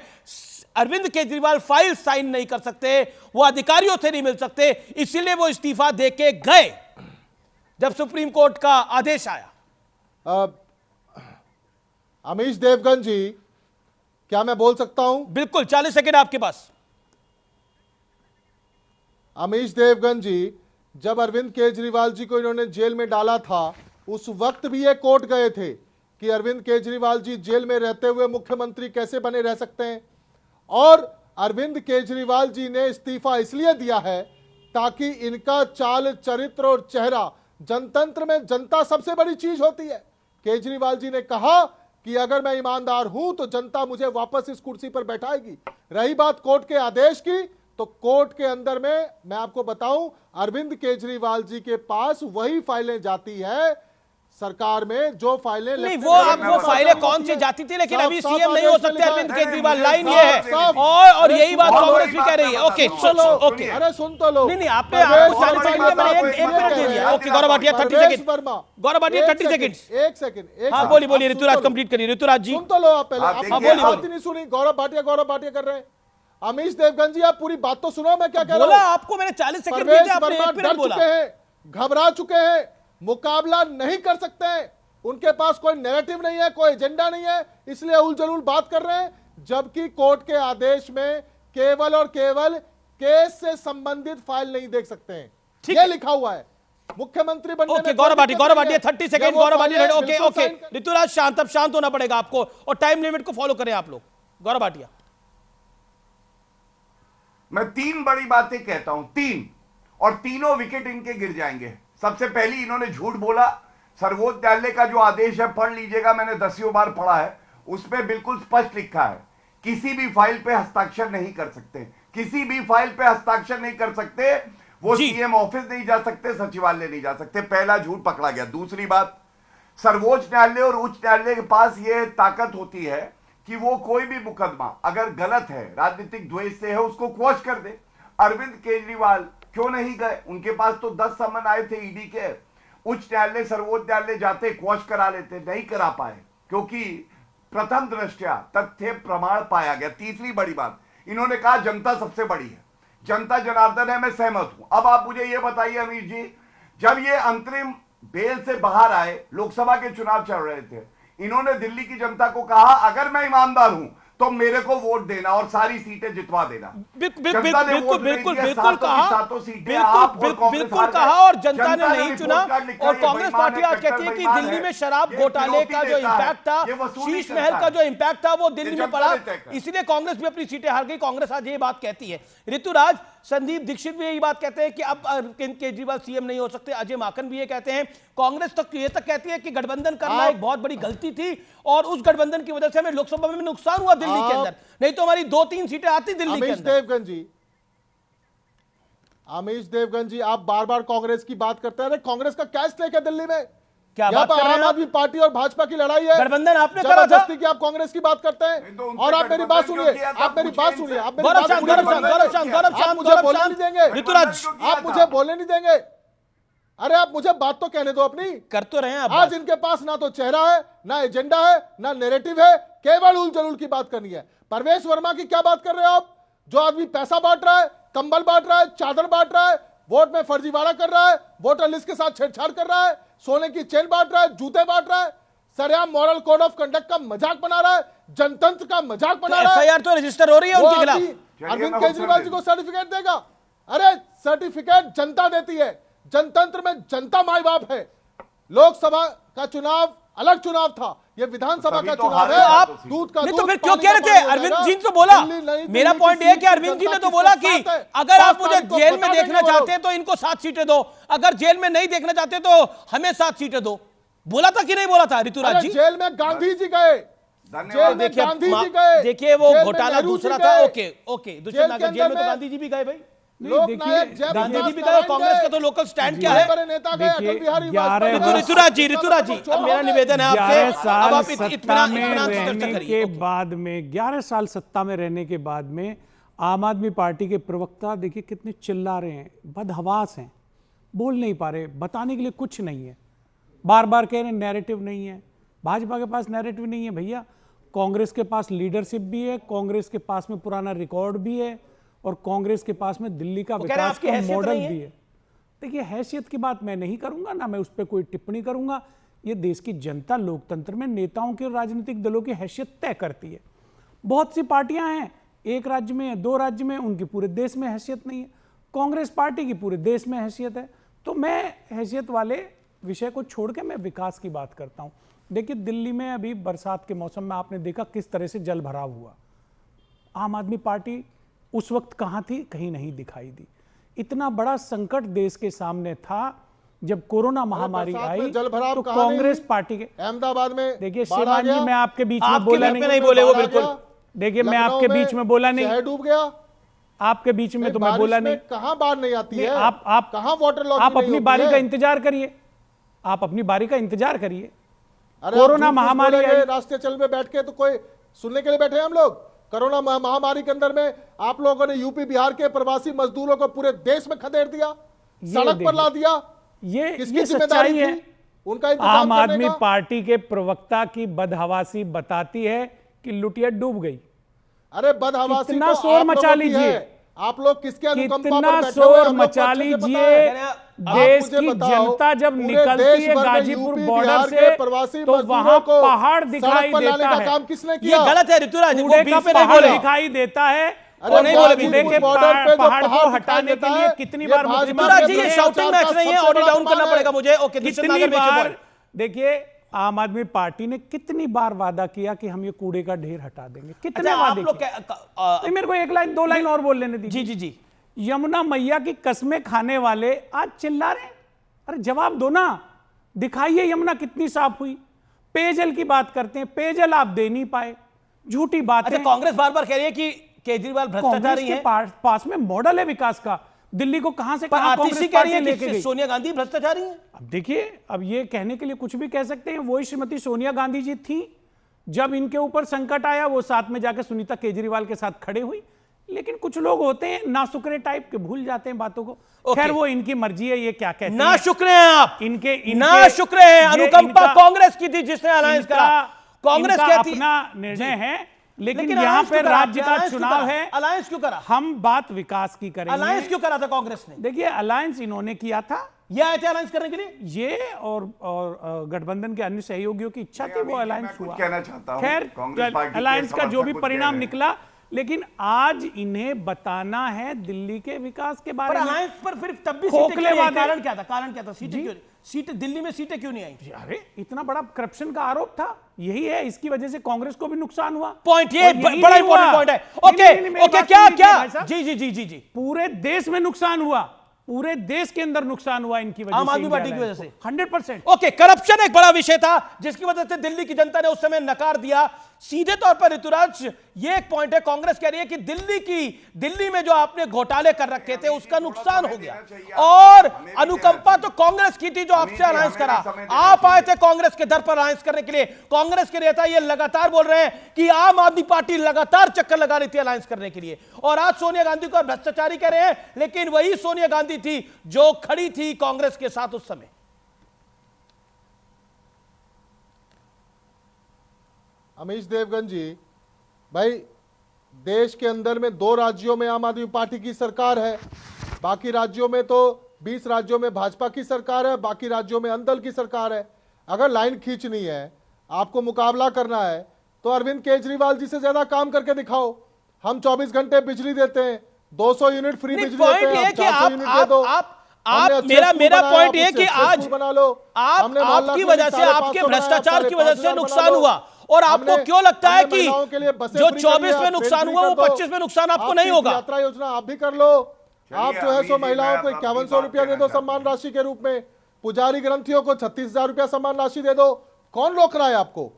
अरविंद केजरीवाल फाइल साइन नहीं कर सकते, वो अधिकारियों से नहीं मिल सकते, इसीलिए वो इस्तीफा देके गए जब सुप्रीम कोर्ट का आदेश आया। अमीश देवगन जी, क्या मैं बोल सकता हूं? बिल्कुल, 40 सेकंड आपके पास। अमीश देवगन जी, जब अरविंद केजरीवाल जी को इन्होंने जेल में डाला था, उस वक्त भी ये कोर्ट गए थे कि अरविंद केजरीवाल जी जेल में रहते हुए मुख्यमंत्री कैसे बने रह सकते हैं। और अरविंद केजरीवाल जी ने इस्तीफा इसलिए दिया है ताकि इनका चाल, चरित्र और चेहरा, जनतंत्र में जनता सबसे बड़ी चीज होती है। केजरीवाल जी ने कहा कि अगर मैं ईमानदार हूं तो जनता मुझे वापस इस कुर्सी पर बैठाएगी। रही बात कोर्ट के आदेश की, तो कोर्ट के अंदर में मैं आपको बताऊं, अरविंद केजरीवाल जी के पास वही फाइलें जाती है सरकार में जो फाइलें नहीं, वो फाइलें कौन सी जाती थी, लेकिन अभी सीएम नहीं हो सकते अरविंद केजरीवाल। लाइन ये है। और यही बात कांग्रेस भी कह रही है। ओके, ओके, अरे सुन तो लो। नहीं, आपने आपको 40 सेकंड में एक मिनट दे दिया। Okay, Gaurav Bhatia 30 second. Gaurav Bhatia 30 second. एक सेकंड। हाँ, बोलिए ऋतुराज, कंप्लीट करिए। ऋतुराज जी सुन तो लो आप पहले। हाँ, बोलिए। नहीं सुनी, गौरव भाटिया कर रहे हैं। अमीश देवगन जी, आप पूरी बात तो सुनो, मैं क्या कह रहा हूं। बोला आपको मैंने 40 सेकंड दिए थे, आपने 1 मिनट बोला। घबरा चुके हैं, मुकाबला नहीं कर सकते हैं, उनके पास कोई नैरेटिव नहीं है, कोई एजेंडा नहीं है, इसलिए उल जलूल बात कर रहे हैं। जबकि कोर्ट के आदेश में केवल और केवल केस से संबंधित फाइल नहीं देख सकते हैं, ये लिखा हुआ है। मुख्यमंत्री बनने में Gaurav Bhatia 30 second. Gaurav Bhatia, okay okay, Rituraj शांत, अब शांत होना पड़ेगा आपको और टाइम लिमिट को फॉलो करें आप लोग। गौरव भाटिया, मैं 3 बड़ी बातें कहता हूं, 3, और तीनों विकेट इनके गिर जाएंगे। सबसे पहली, इन्होंने झूठ बोला। सर्वोच्च न्यायालय का जो आदेश है पढ़ लीजिएगा, मैंने 10 बार पढ़ा है, उसमें बिल्कुल स्पष्ट लिखा है किसी भी फाइल पे हस्ताक्षर नहीं कर सकते, किसी भी फाइल पे हस्ताक्षर नहीं कर सकते, वो सीएम ऑफिस नहीं जा सकते, सचिवालय नहीं जा सकते। पहला झूठ पकड़ा गया। दूसरी बात, सर्वोच्च न्यायालय और उच्च न्यायालय के पास यह ताकत होती है कि वो कोई भी मुकदमा अगर गलत है, राजनीतिक द्वेष से है, उसको क्वॉश कर दे। अरविंद केजरीवाल क्यों नहीं गए? उनके पास तो 10 समन आए थे ईडी के। उच्च न्यायालय, सर्वोच्च न्यायालय जाते, क्वॉश करा लेते, नहीं करा पाए क्योंकि प्रथम दृष्टया तथ्य प्रमाण पाया गया। तीसरी बड़ी बात, इन्होंने कहा जनता सबसे बड़ी है, जनता जनार्दन है, मैं सहमत हूं। अब आप मुझे यह बताइए अमीर जी, जब ये अंतरिम बेल से बाहर आए, लोकसभा के चुनाव चल रहे थे, इन्होंने दिल्ली की जनता को कहा अगर मैं ईमानदार हूं तो मेरे को वोट देना और सारी सीटें जितवा देना। बिल्कुल कहा और जनता ने नहीं चुना। और कांग्रेस पार्टी आज कहती है कि दिल्ली में शराब घोटाले का जो इंपैक्ट था, शीश महल का जो इंपैक्ट था, वो दिल्ली में पड़ा, इसलिए कांग्रेस भी अपनी सीटें हार गई। कांग्रेस आज ये बात कहती है। ऋतुराज, संदीप दीक्षित भी यही बात कहते हैं कि अब केजरीवाल सीएम नहीं हो सकते। अजय माकन भी ये कहते हैं। कांग्रेस तक ये तक कहती है कि गठबंधन करना एक बहुत बड़ी गलती थी और उस गठबंधन की वजह से हमें लोकसभा में नुकसान हुआ दिल्ली के अंदर, नहीं तो हमारी 2-3 सीटें आती दिल्ली के अंदर। अमीश देवगन जी, आप बार बार कांग्रेस की बात करते हैं। कांग्रेस का क्या स्टेक है दिल्ली में? क्या बात कर रहे हैं? आम आदमी पार्टी और भाजपा की लड़ाई है। गठबंधन आपने करा था कि आप कांग्रेस की बात करते हैं। और आप मेरी बात सुनिए, आप मेरी बात सुनिए। आप मुझे बोलने नहीं देंगे। अरे आप मुझे बात तो कहने दो अपनी। कर तो रहे हैं आज इनके पास ना तो चेहरा है, ना एजेंडा है, ना नैरेटिव है, केवल उल जलूल की बात करनी है। परवेश वर्मा की क्या बात कर रहे हो आप? जो आदमी पैसा बांट रहा है, कंबल बांट रहा है, चादर बांट रहा है, वोट में फर्जीवाड़ा कर रहा है, वोटर लिस्ट के साथ छेड़छाड़ कर रहा है, सोने की चेन बांट रहा है, जूते बांट रहा है, सरेआम मॉरल कोड ऑफ कंडक्ट का मजाक बना रहा है, जनतंत्र का मजाक बना रहा है। एफआईआर तो रजिस्टर हो रही है उनके खिलाफ। अरविंद केजरीवाल जी को सर्टिफिकेट देगा? अरे सर्टिफिकेट जनता देती है। जनतंत्र में जनता माई बाप है। लोकसभा का चुनाव अलग चुनाव था, ये विधानसभा का चुनाव है। आप दूध का नहीं तो फिर क्यों कह रहे थे? अरविंद जी तो बोला, मेरा पॉइंट ये है कि अरविंद जी ने तो बोला कि अगर आप मुझे जेल में देखना चाहते हैं तो इनको 7 सीटें दो, अगर जेल में नहीं देखना चाहते तो हमें 7 सीटें दो। बोला था कि नहीं बोला था ऋतुराज जी? जेल में गांधी जी गए, धन्यवाद। देखिए गांधी जी गए, देखिए वो जेल में घोटाला नेहरू दूसरा जी था। गए, ओके ओके, दुष्यंत नागर जेल में तो गांधी जी भी गए भाई। लोकनायक गांधी जी भी गए, कांग्रेस का तो लोकल स्टैंड क्या है? बड़े नेता गए, अटल बिहारी वाजपेयी। ऋतुराज जी अब मेरा निवेदन है आपसे, 11 साल अब आप सत्ता इत्मीनान में से चर्चा रहने करिए। के बाद में 11 साल सत्ता में रहने के बाद में आम आदमी पार्टी के प्रवक्ता देखिए कितने चिल्ला रहे हैं, बदहवास हैं, बोल नहीं पा रहे, बताने के लिए कुछ नहीं है, बार बार कह रहे हैं नैरेटिव नहीं है। भाजपा के पास नैरेटिव नहीं है भैया, कांग्रेस के पास लीडरशिप भी है, कांग्रेस के पास में पुराना रिकॉर्ड भी है, और कांग्रेस के पास में दिल्ली का विकास का मॉडल भी है। देखिए हैसियत की बात मैं नहीं करूंगा, ना मैं उस पर कोई टिप्पणी करूंगा। ये देश की जनता लोकतंत्र में नेताओं के और राजनीतिक दलों की हैसियत तय करती है। बहुत सी पार्टियां हैं, एक राज्य में, 2 राज्य में, उनकी पूरे देश में हैसियत नहीं है। कांग्रेस पार्टी की पूरे देश में हैसियत है। तो मैं हैसियत वाले विषय को छोड़ के मैं विकास की बात करता हूं। देखिए दिल्ली में अभी बरसात के मौसम में आपने देखा किस तरह से जल भराव हुआ। आम आदमी पार्टी उस वक्त कहां थी? कहीं नहीं दिखाई दी। इतना बड़ा संकट देश के सामने था जब कोरोना महामारी आई, तो कांग्रेस पार्टी के अहमदाबाद में देखिए शिवाजी जी, मैं आपके बीच में बोला नहीं बोले वो बिल्कुल। देखिए मैं आपके बीच में बोला नहीं, डूब गया आपके बीच में तो मैं बोला नहीं। कहां बाढ़ नहीं आती है? आप कहां वाटर लॉगिंग? आप अपनी बारी का इंतजार करिए, आप अपनी बारी का इंतजार करिए। कोरोना महामारी राष्ट्रीय चल में बैठ के तो कोई सुनने के लिए बैठे हैं हम लोग? कोरोना महामारी के अंदर में आप लोगों ने यूपी बिहार के प्रवासी मजदूरों को पूरे देश में खदेड़ दिया, सड़क पर ला दिया। ये सच्चाई है। उनका आम आदमी पार्टी के प्रवक्ता की बदहवासी बताती है कि लुटिया डूब गई। अरे बदहवासी कितना शोर मचा लीजिए, आप लोग किसके अनुकंपा पर कितना बैठे शोर मचा लीजिए। देश की जनता जब निकलती है गाजीपुर बॉर्डर से तो वहां पहाड़ दिखाई देता है। काम किसने किया? ये गलत है ऋतुराज, कूड़े का पहाड़ दिखाई देता है। और नहीं बोले कूड़े के पहाड़ को हटाने के लिए कितनी बार ऋतुराज जी ये शाउटिंग मैच नहीं है, ऑडियो डाउन करना पड़ेगा मुझे। ओके, कितनी बार देखिए आम आदमी पार्टी ने कितनी बार वादा किया कि हम ये कूड़े का ढेर हटा देंगे, कितने वादे किए? मेरे को 1 लाइन 2 लाइन और बोल लेने दीजिए। जी जी जी। यमुना मैया की कस्में खाने वाले आज चिल्ला रहे हैं। अरे जवाब दो ना, दिखाइए यमुना कितनी साफ हुई। पेयजल की बात करते हैं, पेयजल आप दे नहीं पाए, झूठी बात है। कांग्रेस बार बार कह रही है कि केजरीवाल भ्रष्टाचारी है। पास में मॉडल है विकास का, दिल्ली को कहां से कहां कांग्रेस कह रही है कि सोनिया गांधी भ्रष्टाचारी है। अब देखिए, अब ये कहने के लिए कुछ भी कह सकते हैं। वही श्रीमती सोनिया गांधी जी थी, जब इनके ऊपर संकट आया वो साथ में जाकर सुनीता केजरीवाल के साथ खड़े हुई। लेकिन कुछ लोग होते हैं नाशुक्रे टाइप के, भूल जाते हैं बातों को। खैर वो इनकी मर्जी है, ये क्या कहते हैं। नाशुक्रे हैं आप, इनके नाशुक्रे हैं। अनुकंपा कांग्रेस की थी जिसने अलायंस करा, कांग्रेस कहती अपना निर्णय है। लेकिन यहाँ पे राज्य का चुनाव है, अलायंस क्यों करा? हम बात विकास की करेंगे। अलायंस क्यों करा था कांग्रेस ने? देखिए अलायंस इन्होंने किया था, ये आए थे अलायंस करने के लिए, ये और गठबंधन के अन्य सहयोगियों की इच्छा थी, वो अलायंस हुआ। कहना चाहता हूं, खैर अलायंस का जो भी परिणाम निकला, लेकिन आज इन्हें बताना है दिल्ली के विकास के बारे में। अलायंस पर फिर तब भी कारण क्या था? कारण क्या था? सीटें दिल्ली में सीटें क्यों नहीं आई? अरे इतना बड़ा करप्शन का आरोप था, यही है, इसकी वजह से कांग्रेस को भी नुकसान हुआ। पॉइंट ये बड़ा इंपॉर्टेंट पॉइंट है। ओके क्या जी पूरे देश में नुकसान हुआ, पूरे देश के अंदर नुकसान हुआ इनकी वजह से, आम आदमी पार्टी की वजह से 100%। ओके, करप्शन एक बड़ा विषय था जिसकी वजह से दिल्ली की जनता ने उस समय नकार दिया। सीधे तौर पर ऋतुराज ये एक पॉइंट है, कांग्रेस कह रही है कि दिल्ली में जो आपने घोटाले कर रखे थे उसका नुकसान हो गया, और अनुकंपा तो कांग्रेस की थी जो आपसे अलायंस करा। आप आए थे कांग्रेस के दर पर अलायंस करने के लिए। कांग्रेस के नेता ये लगातार बोल रहे हैं कि आम आदमी पार्टी लगातार चक्कर लगा रही थी अलायंस करने के लिए, और आज सोनिया गांधी को भ्रष्टाचारी कह रहे हैं। लेकिन वही सोनिया गांधी थी जो खड़ी थी कांग्रेस के साथ उस समय। अमीश देवगन जी, भाई देश के अंदर में 2 राज्यों में आम आदमी पार्टी की सरकार है, बाकी राज्यों में तो 20 राज्यों में भाजपा की सरकार है, बाकी राज्यों में अंदल की सरकार है। अगर लाइन खींचनी है, आपको मुकाबला करना है, तो अरविंद केजरीवाल जी से ज्यादा काम करके दिखाओ। हम 24 घंटे बिजली देते हैं, 200 यूनिट फ्री बिजली देते हैं, 400 यूनिट दे दो। मेरा पॉइंट ये कि आज बना लो, आपकी वजह से, आपके भ्रष्टाचार की वजह से नुकसान हुआ, और आपको क्यों लगता है कि जो 24 में नुकसान हुआ वो 25 में नुकसान आपको नहीं होगा? यात्रा योजना आप भी कर लो। आप जो है सो महिलाओं को 5100 रुपया दे दो सम्मान राशि के रूप में, पुजारी ग्रंथियों को 36,000 रुपया सम्मान राशि दे दो। कौन रोक रहा है आपको?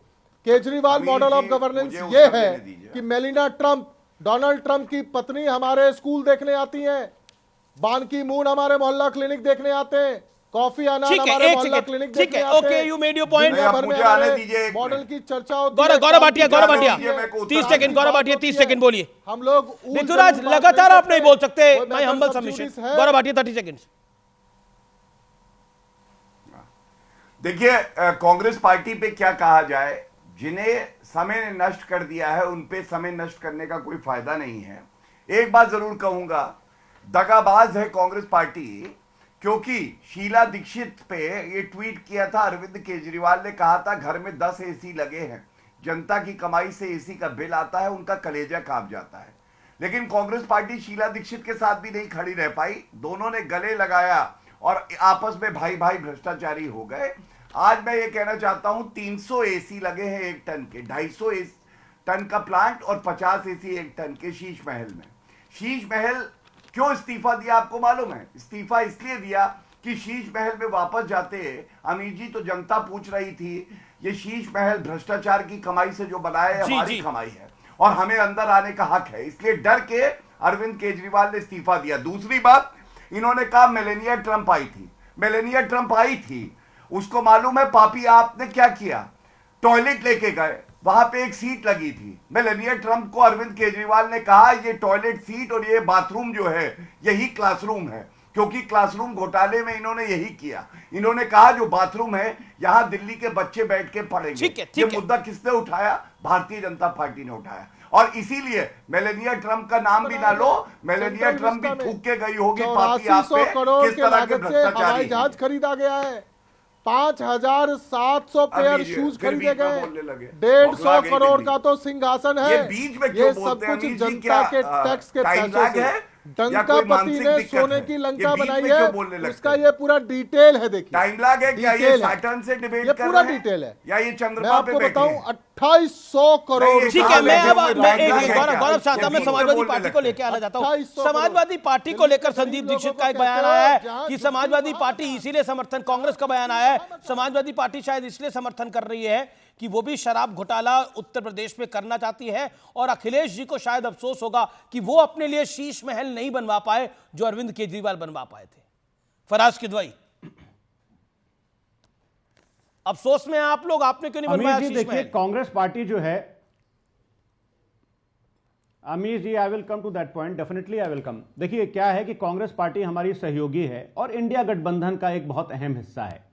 केजरीवाल अभी मॉडल ऑफ जी, गवर्नेंस मुझे ये उत्तर है देने दीजिए। कि मेलिना ट्रंप, डोनाल्ड ट्रंप की पत्नी हमारे स्कूल देखने आती हैं, बान की मून हमारे मोहल्ला क्लिनिक देखने आते हैं, कॉफी आनंद ठीक है, हमारे एक मोहल्ला सेकंड, क्लिनिक ठीक देखने है, आते ओके, हैं। you made your point। दुनिया भर अब में मुझे आने हमारे दीजिए एक मॉडल मिनट। की चर्चा होती है। गौरव भाटिया, गौरव दीजिए, भाटिया, मेरे को उत्तर 30 सेकंड, गौरव भाटिया 30 सेकंड बोलिए। हम लोग ऊल ऋतुराज जरूर बात लगातार नहीं आप नहीं करते। बोल सकते, कोई my method humble substitutes submission. है। गौरव भाटिया 30 सेकंड। देखिए, कांग्रेस पार्टी पे क्या कहा जाए, जिन्हें समय ने नष्ट कर दिया है उन पे समय नष्ट करने का कोई फायदा नहीं है। एक बात जरूर कहूंगा, दगाबाज है कांग्रेस पार्टी, क्योंकि शीला दीक्षित पे ये ट्वीट किया था अरविंद केजरीवाल ने, कहा था घर में 10 एसी लगे हैं, जनता की कमाई से एसी का बिल आता है, उनका कलेजा कांप जाता है। लेकिन कांग्रेस पार्टी शीला दीक्षित के साथ भी नहीं खड़ी रह पाई, दोनों ने गले लगाया और आपस में भाई भाई भ्रष्टाचारी हो गए। आज मैं ये कहना चाहता हूं 300 एसी लगे हैं 1 टन के, 250 टन का प्लांट और 50 एसी 1 टन के शीश महल में। शीश महल क्यों इस्तीफा दिया आपको मालूम है? इस्तीफा इसलिए दिया कि शीश महल में वापस जाते अमीर जी तो जनता पूछ रही थी ये शीश महल भ्रष्टाचार की कमाई से जो बनाया है हमारी कमाई है और हमें अंदर आने का हक है, इसलिए डर के अरविंद केजरीवाल ने इस्तीफा दिया। दूसरी बात, इन्होंने कहा मेलेनिया ट्रंप आई थी। मेलेनिया ट्रंप आई थी, उसको मालूम है पापी आपने क्या किया? टॉयलेट लेके गए, वहां पे एक सीट लगी थी। मेलेनिया ट्रंप को अरविंद केजरीवाल ने कहा ये टॉयलेट सीट और ये बाथरूम जो है यही क्लासरूम है, क्योंकि क्लासरूम घोटाले में इन्होंने यही किया। इन्होंने कहा जो बाथरूम है यहां दिल्ली के बच्चे बैठ के पढ़ेंगे। ये मुद्दा किसने उठाया? भारतीय जनता पार्टी ने उठाया। और इसीलिए मेलेनिया ट्रंप का नाम भी ना लो, मेलेनिया ट्रंप भी थूक के गई होगी पापी आप पे, किस तरह के भ्रष्टाचारी। हवाई जहाज खरीदा गया है, 5,700 पेयर शूज खरीदे गए, 150 करोड़ का तो सिंहासन है। ये बीच में क्यों बोलते हैं? सब कुछ जनता के टैक्स के पैसों से डंकापति ने सोने की लंका बनाई है, उसका ये पूरा डिटेल है। देखिए टाइम लैग है क्या? ये सैटर्न से डिबेट ये पूरा डिटेल है या ये चंद्रमा मैं आपको बताऊं 2800 करोड़। ठीक है, मैं अब गौरव साहब, मैं समाजवादी पार्टी को लेकर आना चाहता हूं। समाजवादी पार्टी को लेकर संदीप दीक्षित का एक बयान आया है कि समाजवादी पार्टी इसीलिए समर्थन, कांग्रेस का बयान आया है समाजवादी पार्टी शायद इसलिए समर्थन कर रही है कि वो भी शराब घोटाला उत्तर प्रदेश में करना चाहती है और अखिलेश जी को शायद अफसोस होगा कि वो अपने लिए शीश महल नहीं बनवा पाए जो अरविंद केजरीवाल बनवा पाए थे। फराज किदवई, अफसोस में आप लोग, आपने क्यों नहीं बनवाया शीश महल? देखिए, कांग्रेस पार्टी जो है, Amir ji, I will come to that point, definitely I will come. देखिए क्या है कि कांग्रेस पार्टी हमारी सहयोगी है और इंडिया गठबंधन का एक बहुत अहम हिस्सा है।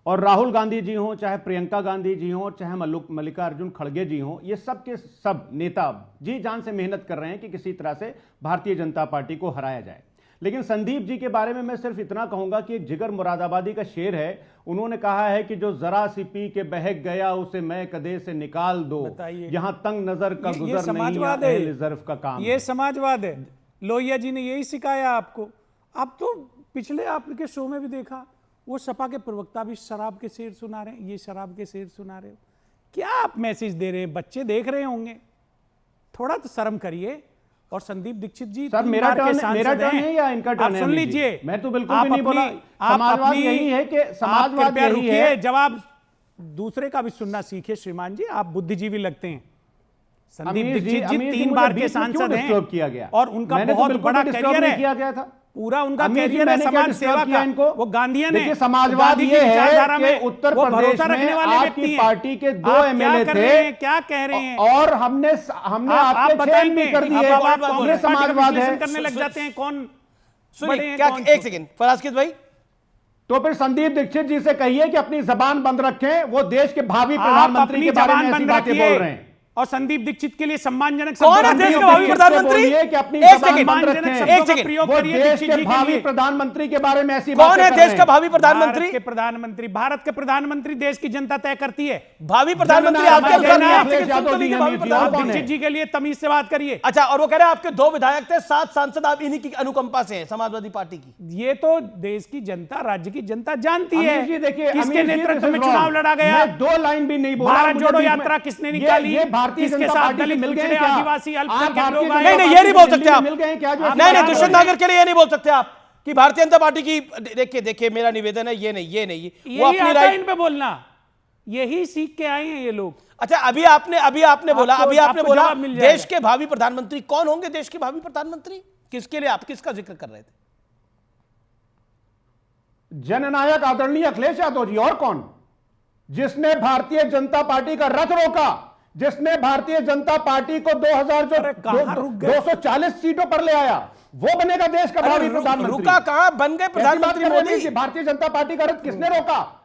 और राहुल गांधी जी हों, चाहे प्रियंका गांधी जी हों, चाहे मल्लिकार्जुन खड़गे जी हों, ये सब के सब नेता जी जान से मेहनत कर रहे हैं कि किसी तरह से भारतीय जनता पार्टी को हराया जाए। लेकिन संदीप जी के बारे में मैं सिर्फ इतना कहूंगा कि एक जिगर मुरादाबादी का शेर है, उन्होंने कहा है कि जो जरा सी पी के बहक गया उसे मैं कदे से निकाल दो, यहां तंग नजर का गुजर नहीं है रिजर्व का काम। ये समाजवाद है। लोहिया जी ने यही सिखाया आपको। आप तो पिछले आपके शो में भी देखा, वो सपा के प्रवक्ता भी शराब के शेर सुना रहे हैं, ये शराब के शेर सुना रहे हो। क्या आप मैसेज दे रहे हैं? बच्चे देख रहे होंगे, थोड़ा तो शर्म करिए। और संदीप दीक्षित जी, सर मेरा टर्न है या इनका टर्न है? सुन लीजिए, मैं तो बिल्कुल भी नहीं बोला। समाजवाद यही है कि समाजवाद यही है। जवाब दूसरे का भी सुनना सीखे श्रीमान जी, आप बुद्धिजीवी लगते हैं। संदीप दीक्षित जी 3 बार के सांसद हैं और उनका बहुत बड़ा करियर है, किया गया था पूरा उनका करियर है समाज सेवा का। वो गांधीयन है। समाजवाद ये है कि उत्तर प्रदेश में आपकी पार्टी के 2 एमएलए थे, क्या कह रहे हैं? और हमने आपके छेद भी कर दिए। कांग्रेस समाजवाद है करने लग जाते हैं। कौन सुनिए, क्या एक सेकंड फराज किद भाई, तो फिर संदीप दीक्षित जी से कहिए कि अपनी जबान बंद रखें, वो देश के भावी प्रधानमंत्री के बारे में ऐसी बातें बोल रहे हैं। और संदीप दीक्षित के लिए सम्मानजनक कौन है देश का भावी प्रधानमंत्री? एक सेकंड, प्रयोग करिए दीक्षित जी भावी प्रधानमंत्री के बारे में ऐसी बातें। कौन है देश का भावी प्रधानमंत्री? भारत के प्रधानमंत्री देश की जनता तय करती है। भावी प्रधानमंत्री आपके दीक्षित जी के लिए तमीज से बात करिए। अच्छा, और वो कह रहे हैं आपके 2 विधायक थे, 7 सांसद आप इन्हीं की अनुकंपा से हैं समाजवादी पार्टी की। ये तो देश की जनता, राज्य की जनता जानती है किसके नेतृत्व में चुनाव लड़ा गया। 2 लाइन भी नहीं बोला। भारत जोड़ो यात्रा किसने निकाली, किसके साथ दलित पिछड़े आदिवासी अल्पसंख्यक लोग आए। नहीं, ये नहीं बोल सकते आप। नहीं, दुष्यंत नागर के लिए ये नहीं बोल सकते आप कि भारतीय जनता पार्टी की। देखिए मेरा निवेदन है, ये नहीं वो अपनी राय इन पे बोलना, यही सीख के आए हैं ये लोग। अच्छा, अभी आपने बोला आपको जवाब मिल जाएगा। देश के भावी प्रधानमंत्री कौन होंगे? देश के भावी प्रधानमंत्री किसके लिए आप किसका जिक्र कर रहे थे? जननायक आदरणीय अखिलेश यादव जी, और कौन? जिसने भारतीय जनता पार्टी का रथ रोका, जिसने भारतीय जनता पार्टी को 240 सीटों पर ले आया, वो बनेगा देश का भावी प्रधानमंत्री। रुका कहां? बन गए प्रधानमंत्री मोदी। भारतीय जनता पार्टी का रथ किसने रोका?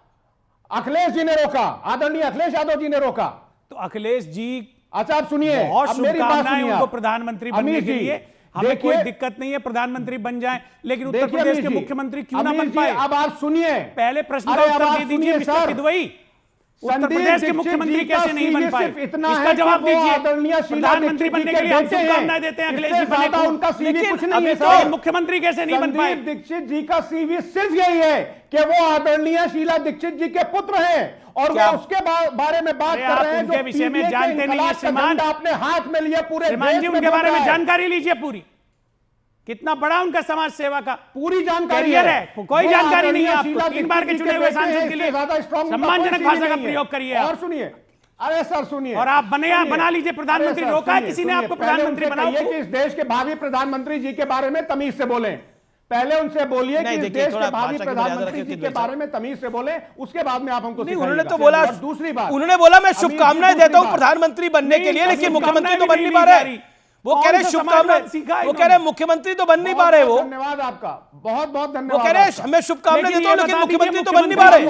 अखिलेश जी ने रोका, आदरणीय अखिलेश यादव जी ने रोका। तो अखिलेश जी, अच्छा आप सुनिए, बहुत मेरी बात शुभकामनाएं सुनिए। उनको प्रधानमंत्री बनने के लिए। हमें कोई दिक्कत नहीं है प्रधानमंत्री बन जाएं, लेकिन उत्तर प्रदेश के मुख्यमंत्री क्यों ना बन पाए? अब आप सुनिए, पहले प्रश्न का उत्तर दे दीजिए मिस्टर किदवई। उत्तर प्रदेश के मुख्यमंत्री कैसे नहीं बन पाए, इसका जवाब दीजिए। प्रधानमंत्री बनने के लिए हम शुभकामनाएं देते हैं अखिलेश जी बनने को, उनका सीवी कुछ नहीं है लेकिन मुख्यमंत्री कैसे नहीं बन पाए? संदीप दीक्षित जी का सीवी सिर्फ यही है कि वो आदरणीय शीला दीक्षित जी के पुत्र हैं, और वो उसके बारे में बात कर रहे हैं उनके विषय में जानते नहीं है श्रीमान। अपने हाथ में लिए पूरे श्रीमान जी, उनके बारे में जानकारी लीजिए पूरी। कितना बड़ा उनका समाज सेवा का पूरी जानकारी करियर है। कोई जानकारी नहीं है आपको। 3 बार के चुने हुए सांसद के लिए सम्मानजनक भाषा का प्रयोग करिए। और सुनिए, अरे सर सुनिए, और आप बना लीजिए प्रधानमंत्री। रोका है किसी ने आपको प्रधानमंत्री बनाओ? कि इस देश के भावी प्रधानमंत्री जी के बारे में तमीज से बोलें। पहले उनसे बोलिए कि इस देश के भावी प्रधानमंत्री जी के बारे में तमीज से बोलें, उसके बाद में आप हमको उन्होंने तो बोला, दूसरी बात उन्होंने बोला मैं शुभकामनाएं देता हूं प्रधानमंत्री बनने के लिए, लेकिन मुख्यमंत्री तो बन नहीं पा रहे। वो कह रहे शुभकामनाएं, वो कह रहे मुख्यमंत्री तो बन नहीं पा रहे। वो धन्यवाद आपका, बहुत बहुत धन्यवाद। वो कह रहे हमें शुभकामनाएं देता हूं, लेकिन मुख्यमंत्री तो बन नहीं पा रहे।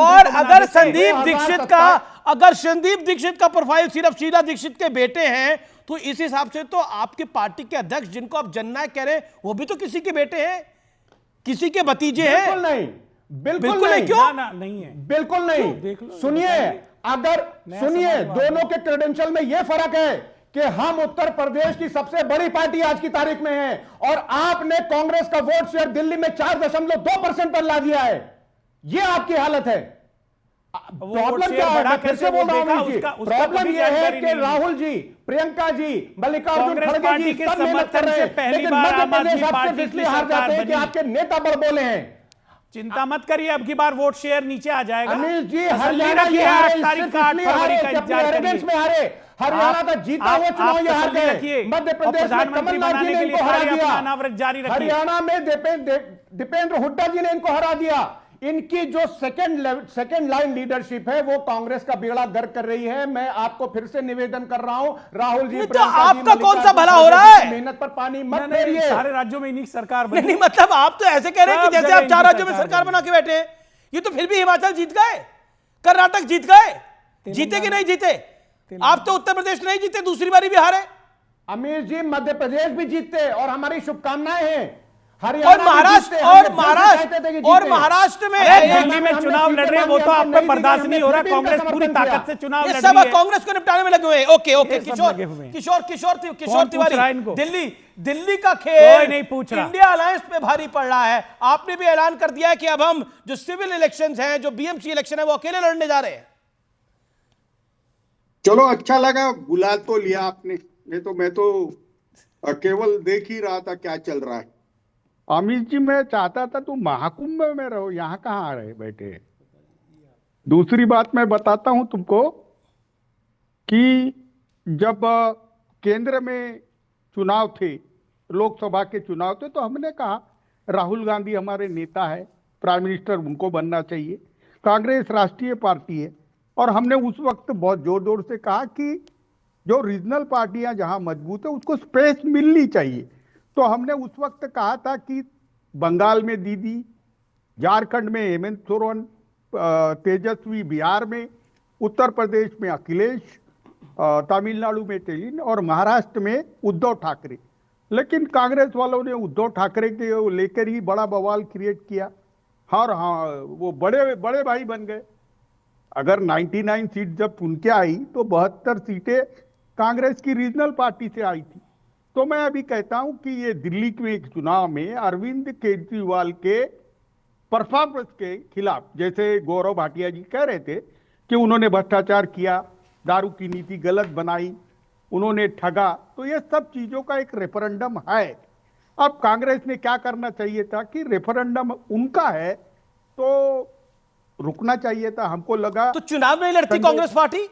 और अगर संदीप दीक्षित का प्रोफाइल सिर्फ शीला दीक्षित के बेटे हैं, तो इस हिसाब से तो आपकी पार्टी के अध्यक्ष जिनको आप जननायक कह रहे हैं, वो भी तो किसी के बेटे हैं, किसी के भतीजे हैं। बिल्कुल नहीं, बिल्कुल नहीं। क्यों नहीं है? बिल्कुल नहीं। सुनिए, अगर सुनिए, दोनों के क्रेडेंशियल में यह फर्क है कि हम उत्तर प्रदेश की सबसे बड़ी पार्टी आज की तारीख में है, और आपने कांग्रेस का वोट शेयर दिल्ली में 4.2% पर ला दिया है। यह आपकी हालत है। प्रॉब्लम क्या है? फिर से बोल रहा हूं जी, प्रॉब्लम यह है कि राहुल जी, प्रियंका जी, मल्लिकार्जुन खड़गे जी सब मेहनत कर रहे हैं, लेकिन मध्य प्रदेश आपसे इसलिए हार जाते हैं कि आपके नेता बड़बोले हैं। चिंता मत करिए, अब की बार वोट शेयर नीचे आ जाएगा। अनिल जी, हरियाणा में हरियाणा का जीता हुआ चुनाव ये हार गए। मध्य प्रदेश में कमलनाथ जी ने इनको हरा दिया, हरियाणा में दीपेंद्र हुड्डा जी ने इनको हरा दिया। इनकी जो सेकंड लाइन लीडरशिप है वो कांग्रेस का बेड़ा गर्क कर रही है। मैं आपको फिर से निवेदन कर रहा हूं, राहुल जी, तो आपका कौन सा भला हो रहा है? मेहनत पर पानी मत फेरिए। सारे राज्यों में इन्हीं सरकार बनी। नहीं, मतलब आप तो ऐसे कह रहे हैं कि जैसे आप 4 राज्यों में सरकार बना के बैठे हैं। ये तो फिर भी हिमाचल जीत गए, कर्नाटक जीत गए, जीते कि नहीं जीते? आप तो उत्तर प्रदेश नहीं जीते, दूसरी बारी भी हारे। अमीर जी, मध्य प्रदेश भी जीते और हमारी शुभकामनाएं हैं। और महाराष्ट्र में दिल्ली में चुनाव लड़ रहे हैं, वो तो आप पे बर्दाश्त नहीं हो रहा। कांग्रेस पूरी ताकत से चुनाव लड़ रही है। सब कांग्रेस को निपटाने में लगे हुए हैं। ओके, किशोर तिवारी, दिल्ली का खेल नहीं पूछ रहा, इंडिया अलायंस पे भारी पड़ रहा है। आपने भी ऐलान कर दिया है कि अब हम जो सिविल इलेक्शंस हैं, जो बीएमसी इलेक्शन है, वो अकेले लड़ने जा रहे हैं। चलो, अच्छा लगा, बुला तो लिया आपने, नहीं तो मैं तो केवल देख ही रहा था क्या चल रहा है। अमित जी, मैं चाहता था तुम महाकुंभ में रहो, यहाँ कहाँ आ रहे बैठे। दूसरी बात मैं बताता हूं तुमको कि जब केंद्र में चुनाव थे, लोकसभा के चुनाव थे, तो हमने कहा राहुल गांधी हमारे नेता है, प्राइम मिनिस्टर उनको बनना चाहिए। कांग्रेस राष्ट्रीय पार्टी है, और हमने उस वक्त बहुत जोर जोर से कहा कि जो रीजनल पार्टियां जहां मजबूत है उसको स्पेस मिलनी चाहिए। तो हमने उस वक्त कहा था कि बंगाल में दीदी, झारखंड में हेमंत सोरेन, तेजस्वी बिहार में, उत्तर प्रदेश में अखिलेश, तमिलनाडु में तेलिन, और महाराष्ट्र में उद्धव ठाकरे। लेकिन कांग्रेस वालों ने उद्धव ठाकरे के लेकर ही बड़ा बवाल क्रिएट किया, और हाँ, वो बड़े बड़े भाई बन गए। अगर 99 सीट जब उनके आई तो 72 सीटें कांग्रेस की रीजनल पार्टी से आई थी। तो मैं अभी कहता हूं कि ये दिल्ली के चुनाव में अरविंद केजरीवाल के परफॉर्मेंस के खिलाफ, जैसे गौरव भाटिया जी कह रहे थे कि उन्होंने भ्रष्टाचार किया, दारू की नीति गलत बनाई, उन्होंने ठगा, तो ये सब चीजों का एक रेफरेंडम है। अब कांग्रेस ने क्या करना चाहिए था कि रेफरेंडम उनका है तो रुकना चाहिए था। हमको लगा तो चुनाव नहीं लड़ती कांग्रेस पार्टी।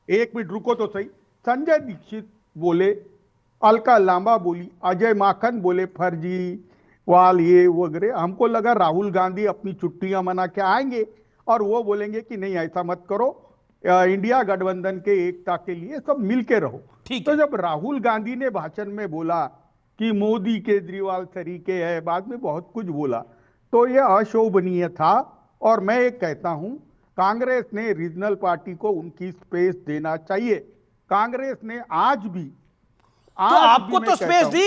एक मिनट रुको तो सही। संजय दीक्षित बोले, अलका लांबा बोली, अजय माखन बोले फर्जी वाल ये वगैरह। हमको लगा राहुल गांधी अपनी छुट्टियां मना के आएंगे और वो बोलेंगे कि नहीं ऐसा मत करो, इंडिया गठबंधन के एकता के लिए सब मिलके रहो। तो जब राहुल गांधी ने भाषण में बोला कि मोदी केजरीवाल तरीके है, बाद में बहुत कुछ बोला, तो ये अशोभनीय था। और मैं एक कहता हूं, कांग्रेस ने रीजनल पार्टी को उनकी स्पेस देना चाहिए। कांग्रेस ने आज भी तो आपको तो स्पेस दी,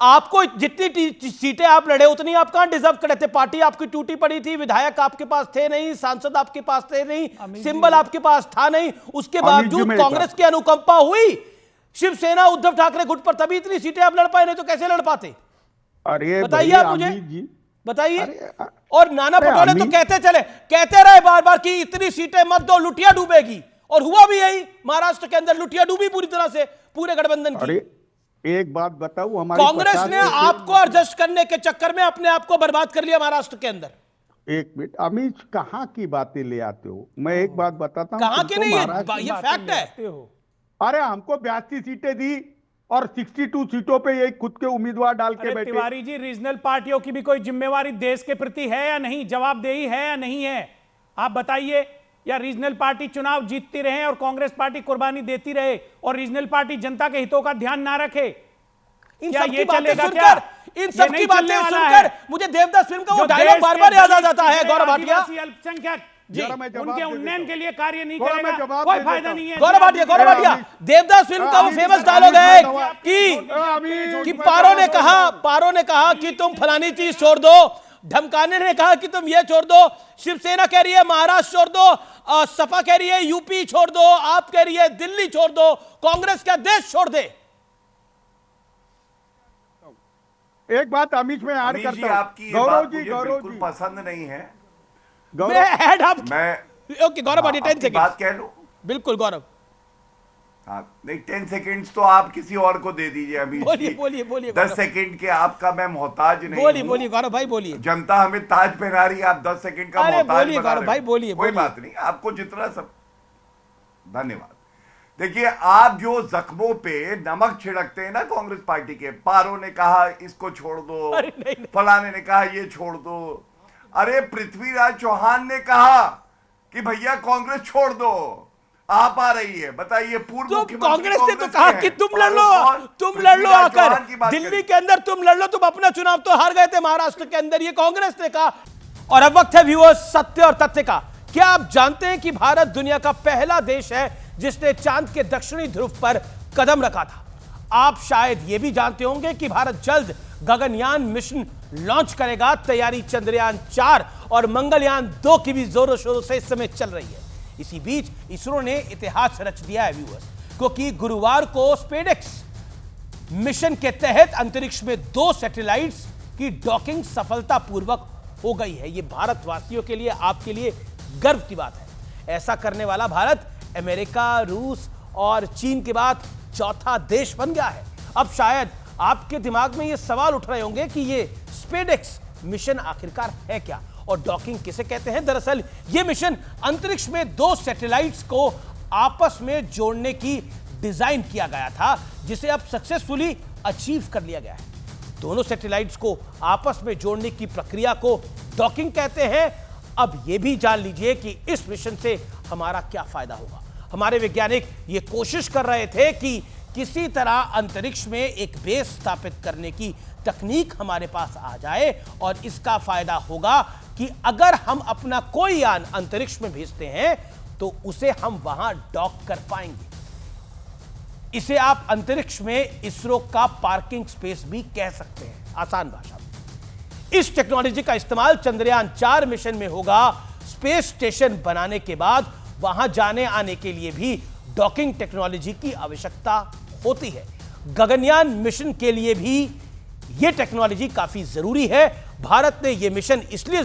आपको जितनी सीटें आप लड़े उतनी आप कहां डिजर्व करे थे। पार्टी आपकी टूटी पड़ी थी, विधायक आपके पास थे नहीं, सांसद आपके पास थे नहीं, सिंबल आपके पास था नहीं, उसके बावजूद कांग्रेस की अनुकंपा हुई। शिवसेना उद्धव ठाकरे गुट पर तभी इतनी सीटें आप लड़ पाए, नहीं तो कैसे लड़ पाते। अरे बताइए आप मुझे, बताइए। और नाना पटोले तो कहते रहे बार बार कि इतनी सीटें मत दो, लुटिया डूबेगी, और हुआ भी यही। महाराष्ट्र के अंदर लुटिया डूबी पूरी तरह से पूरे गठबंधन की। एक बात बताऊं, हमारी कांग्रेस ने आपको एडजस्ट करने के चक्कर में अपने आप को बर्बाद कर लिया महाराष्ट्र के अंदर। एक मिनट अमित, कहां की बातें ले आते हो? मैं एक बात बताता हूं, कहां की नहीं, ये फैक्ट है। अरे हमको 82 सीटें दी और 62 सीटों पे ये खुद के उम्मीदवार डाल के बैठे। तिवारी जी, रीजनल पार्टियों की भी कोई जिम्मेवारी देश के प्रति है या नहीं, जवाबदेही है या नहीं है, आप बताइए। या रीजनल पार्टी चुनाव जीतती रहे और कांग्रेस पार्टी कुर्बानी देती रहे और रीजनल पार्टी जनता के हितों का ध्यान ना रखे, क्या ये चलेगा? क्या इन सब की बातें सुनकर मुझे देवदास फिल्म का वो डायलॉग बार बार याद आ जाता है। गौरव भाटिया, अल्पसंख्यक उनके उन्नयन के लिए कार्य नहीं करेगा, कोई फायदा नहीं है। गौरव भाटिया, देवदास फिल्म का वो फेमस डायलॉग है कि पारो ने कहा कि तुम फलानी चीज छोड़ दो, धमकाने ने कहा कि तुम ये छोड़ दो, शिवसेना कह रही है महाराष्ट्र छोड़ दो, सपा कह रही है यूपी छोड़ दो, आप कह रही है दिल्ली छोड़ दो, कांग्रेस क्या देश छोड़ दे। एक बात अमित में ऐड करता हूं, आपकी गौरव बिल्कुल जी पसंद नहीं है। ओके गौरव भाटिया, 10 सेकंड बात कह लूं। बिल्कुल गौरव। हाँ नहीं, 10 सेकंड्स तो आप किसी और को दे दीजिए अभी। बोलिए 10 सेकंड के आपका मैं मोहताज नहीं। बोलिए गौरव भाई, बोलिए। जनता हमें ताज पहना रही है, आप 10 सेकंड का मोहताज बना रहे गौरव भाई, बोलिए। कोई बात नहीं, आपको जितना सब धन्यवाद। देखिए, आप जो जख्मों पे नमक छिड़कते हैं ना कांग्रेस पार्टी के, पारो ने कहा इसको छोड़ दो, फलाने ने कहा ये छोड़ दो। अरे पृथ्वीराज चौहान ने कहा कि भैया कांग्रेस छोड़ दो, आप आ रही है, बताइए। पूर्व मुख्यमंत्री कांग्रेस ने तो कहा कि तुम लड़ लो आकर दिल्ली के अंदर, तुम लड़ लो, तुम अपना चुनाव तो हार गए थे महाराष्ट्र के अंदर, ये कांग्रेस ने कहा। और अब वक्त है व्यूअर्स सत्य और तथ्य का। क्या आप जानते हैं कि भारत दुनिया का पहला देश है जिसने चांद के दक्षिणी ध्रुव पर कदम रखा था? आप शायद यह भी जानते होंगे कि भारत जल्द गगनयान मिशन लॉन्च करेगा। तैयारी चंद्रयान 4 और मंगलयान 2 की भी जोरों शोरों से इस समय चल रही है। इसी बीच इसरो ने इतिहास रच दिया है व्यूअर्स, क्योंकि गुरुवार को स्पेडेक्स मिशन के तहत अंतरिक्ष में 2 सैटेलाइट्स की डॉकिंग सफलतापूर्वक हो गई है। यह भारतवासियों के लिए, आपके लिए गर्व की बात है। ऐसा करने वाला भारत अमेरिका, रूस और चीन के बाद चौथा देश बन गया है। अब शायद आपके दिमाग में यह सवाल उठ रहे होंगे कि यह स्पेडेक्स मिशन आखिरकार है क्या और डॉकिंग किसे कहते हैं। दरअसल यह मिशन अंतरिक्ष में 2 सैटेलाइट्स को आपस में जोड़ने की डिजाइन किया गया था, जिसे अब सक्सेसफुली अचीव कर लिया गया है। दोनों सैटेलाइट्स को आपस में जोड़ने की प्रक्रिया को डॉकिंग कहते हैं। अब यह भी जान लीजिए कि इस मिशन से हमारा क्या फायदा होगा। हमारे वैज्ञानिक ये कोशिश कर रहे थे कि किसी तरह अंतरिक्ष में एक बेस स्थापित करने की तकनीक हमारे पास आ जाए, और इसका फायदा होगा कि अगर हम अपना कोई यान अंतरिक्ष में भेजते हैं तो उसे हम वहां डॉक कर पाएंगे। इसे आप अंतरिक्ष में इसरो का पार्किंग स्पेस भी कह सकते हैं, आसान भाषा में। इस टेक्नोलॉजी का इस्तेमाल चंद्रयान 4 मिशन में होगा। स्पेस स्टेशन बनाने के बाद वहां जाने आने के लिए भी डॉकिंग टेक्नोलॉजी की आवश्यकता होती है। गगनयान मिशन के लिए भी यह टेक्नोलॉजी काफी जरूरी है। भारत ने यह मिशन इसलिए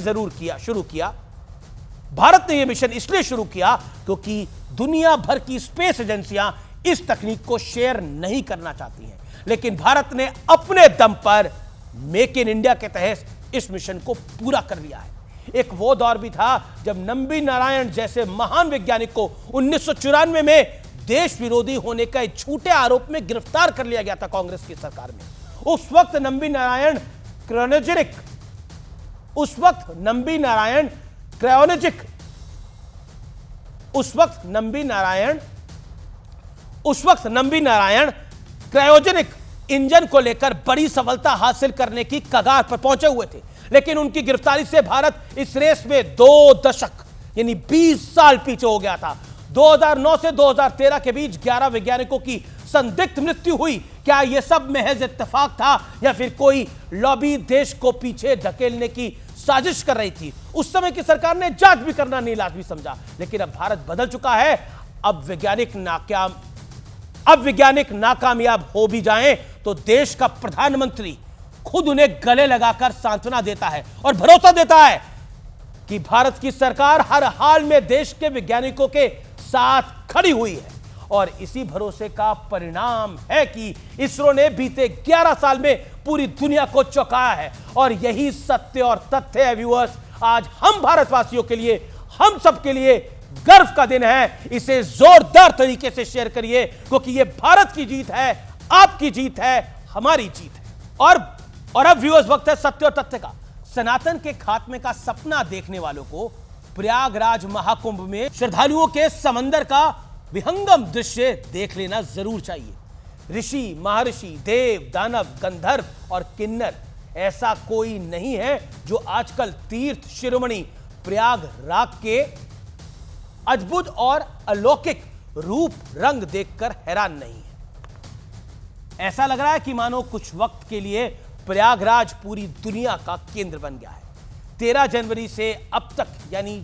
शुरू किया क्योंकि दुनिया भर की स्पेस एजेंसियां इस तकनीक को शेयर नहीं करना चाहती हैं, लेकिन भारत ने अपने दम पर मेक इन इंडिया के तहत इस मिशन को पूरा कर लिया है। एक वो दौर भी था जब नंबी नारायण जैसे महान वैज्ञानिक को 1994 में देश विरोधी होने का झूठे आरोप में गिरफ्तार कर लिया गया था कांग्रेस की सरकार में। उस वक्त नंबी नारायण क्रायोजेनिक उस वक्त नंबी नारायण क्रायोजेनिक इंजन को लेकर बड़ी सफलता हासिल करने की कगार पर पहुंचे हुए थे, लेकिन उनकी गिरफ्तारी से भारत इस रेस में 2 दशक यानी 20 साल पीछे हो गया था। 2009 से 2013 के बीच 11 वैज्ञानिकों की संदिग्ध मृत्यु हुई। क्या यह सब महज इत्तेफाक था या फिर कोई लॉबी देश को पीछे धकेलने की साजिश कर रही थी? उस समय की सरकार ने जांच भी करना नहीं लाजमी समझा, लेकिन अब भारत बदल चुका है। अब वैज्ञानिक नाकामयाब हो भी जाएं तो देश का प्रधानमंत्री खुद उन्हें गले लगाकर सांत्वना देता है और भरोसा देता है कि भारत की सरकार हर हाल में देश के वैज्ञानिकों के साथ खड़ी हुई है। और इसी भरोसे का परिणाम है कि इसरो ने बीते 11 साल में पूरी दुनिया को चौंकाया है। और यही सत्य और तथ्य है व्यूअर्स, आज हम भारतवासियों के लिए, हम सबके लिए गर्व का दिन है। इसे जोरदार तरीके से शेयर करिए, क्योंकि यह भारत की जीत है, आपकी जीत है, हमारी जीत है। और अब व्यूअर्स वक्त है सत्य और तथ्य का। सनातन के खात्मे का सपना देखने वालों को प्रयागराज महाकुंभ में श्रद्धालुओं के समंदर का विहंगम दृश्य देख लेना जरूर चाहिए। ऋषि, महर्षि, देव, दानव, गंधर्व और किन्नर, ऐसा कोई नहीं है जो आजकल तीर्थ शिरोमणि प्रयागराज के अद्भुत और अलौकिक रूप रंग देखकर हैरान नहीं है। ऐसा लग रहा है कि मानो कुछ वक्त के लिए प्रयागराज पूरी दुनिया का केंद्र बन गया है। 13 जनवरी से अब तक यानी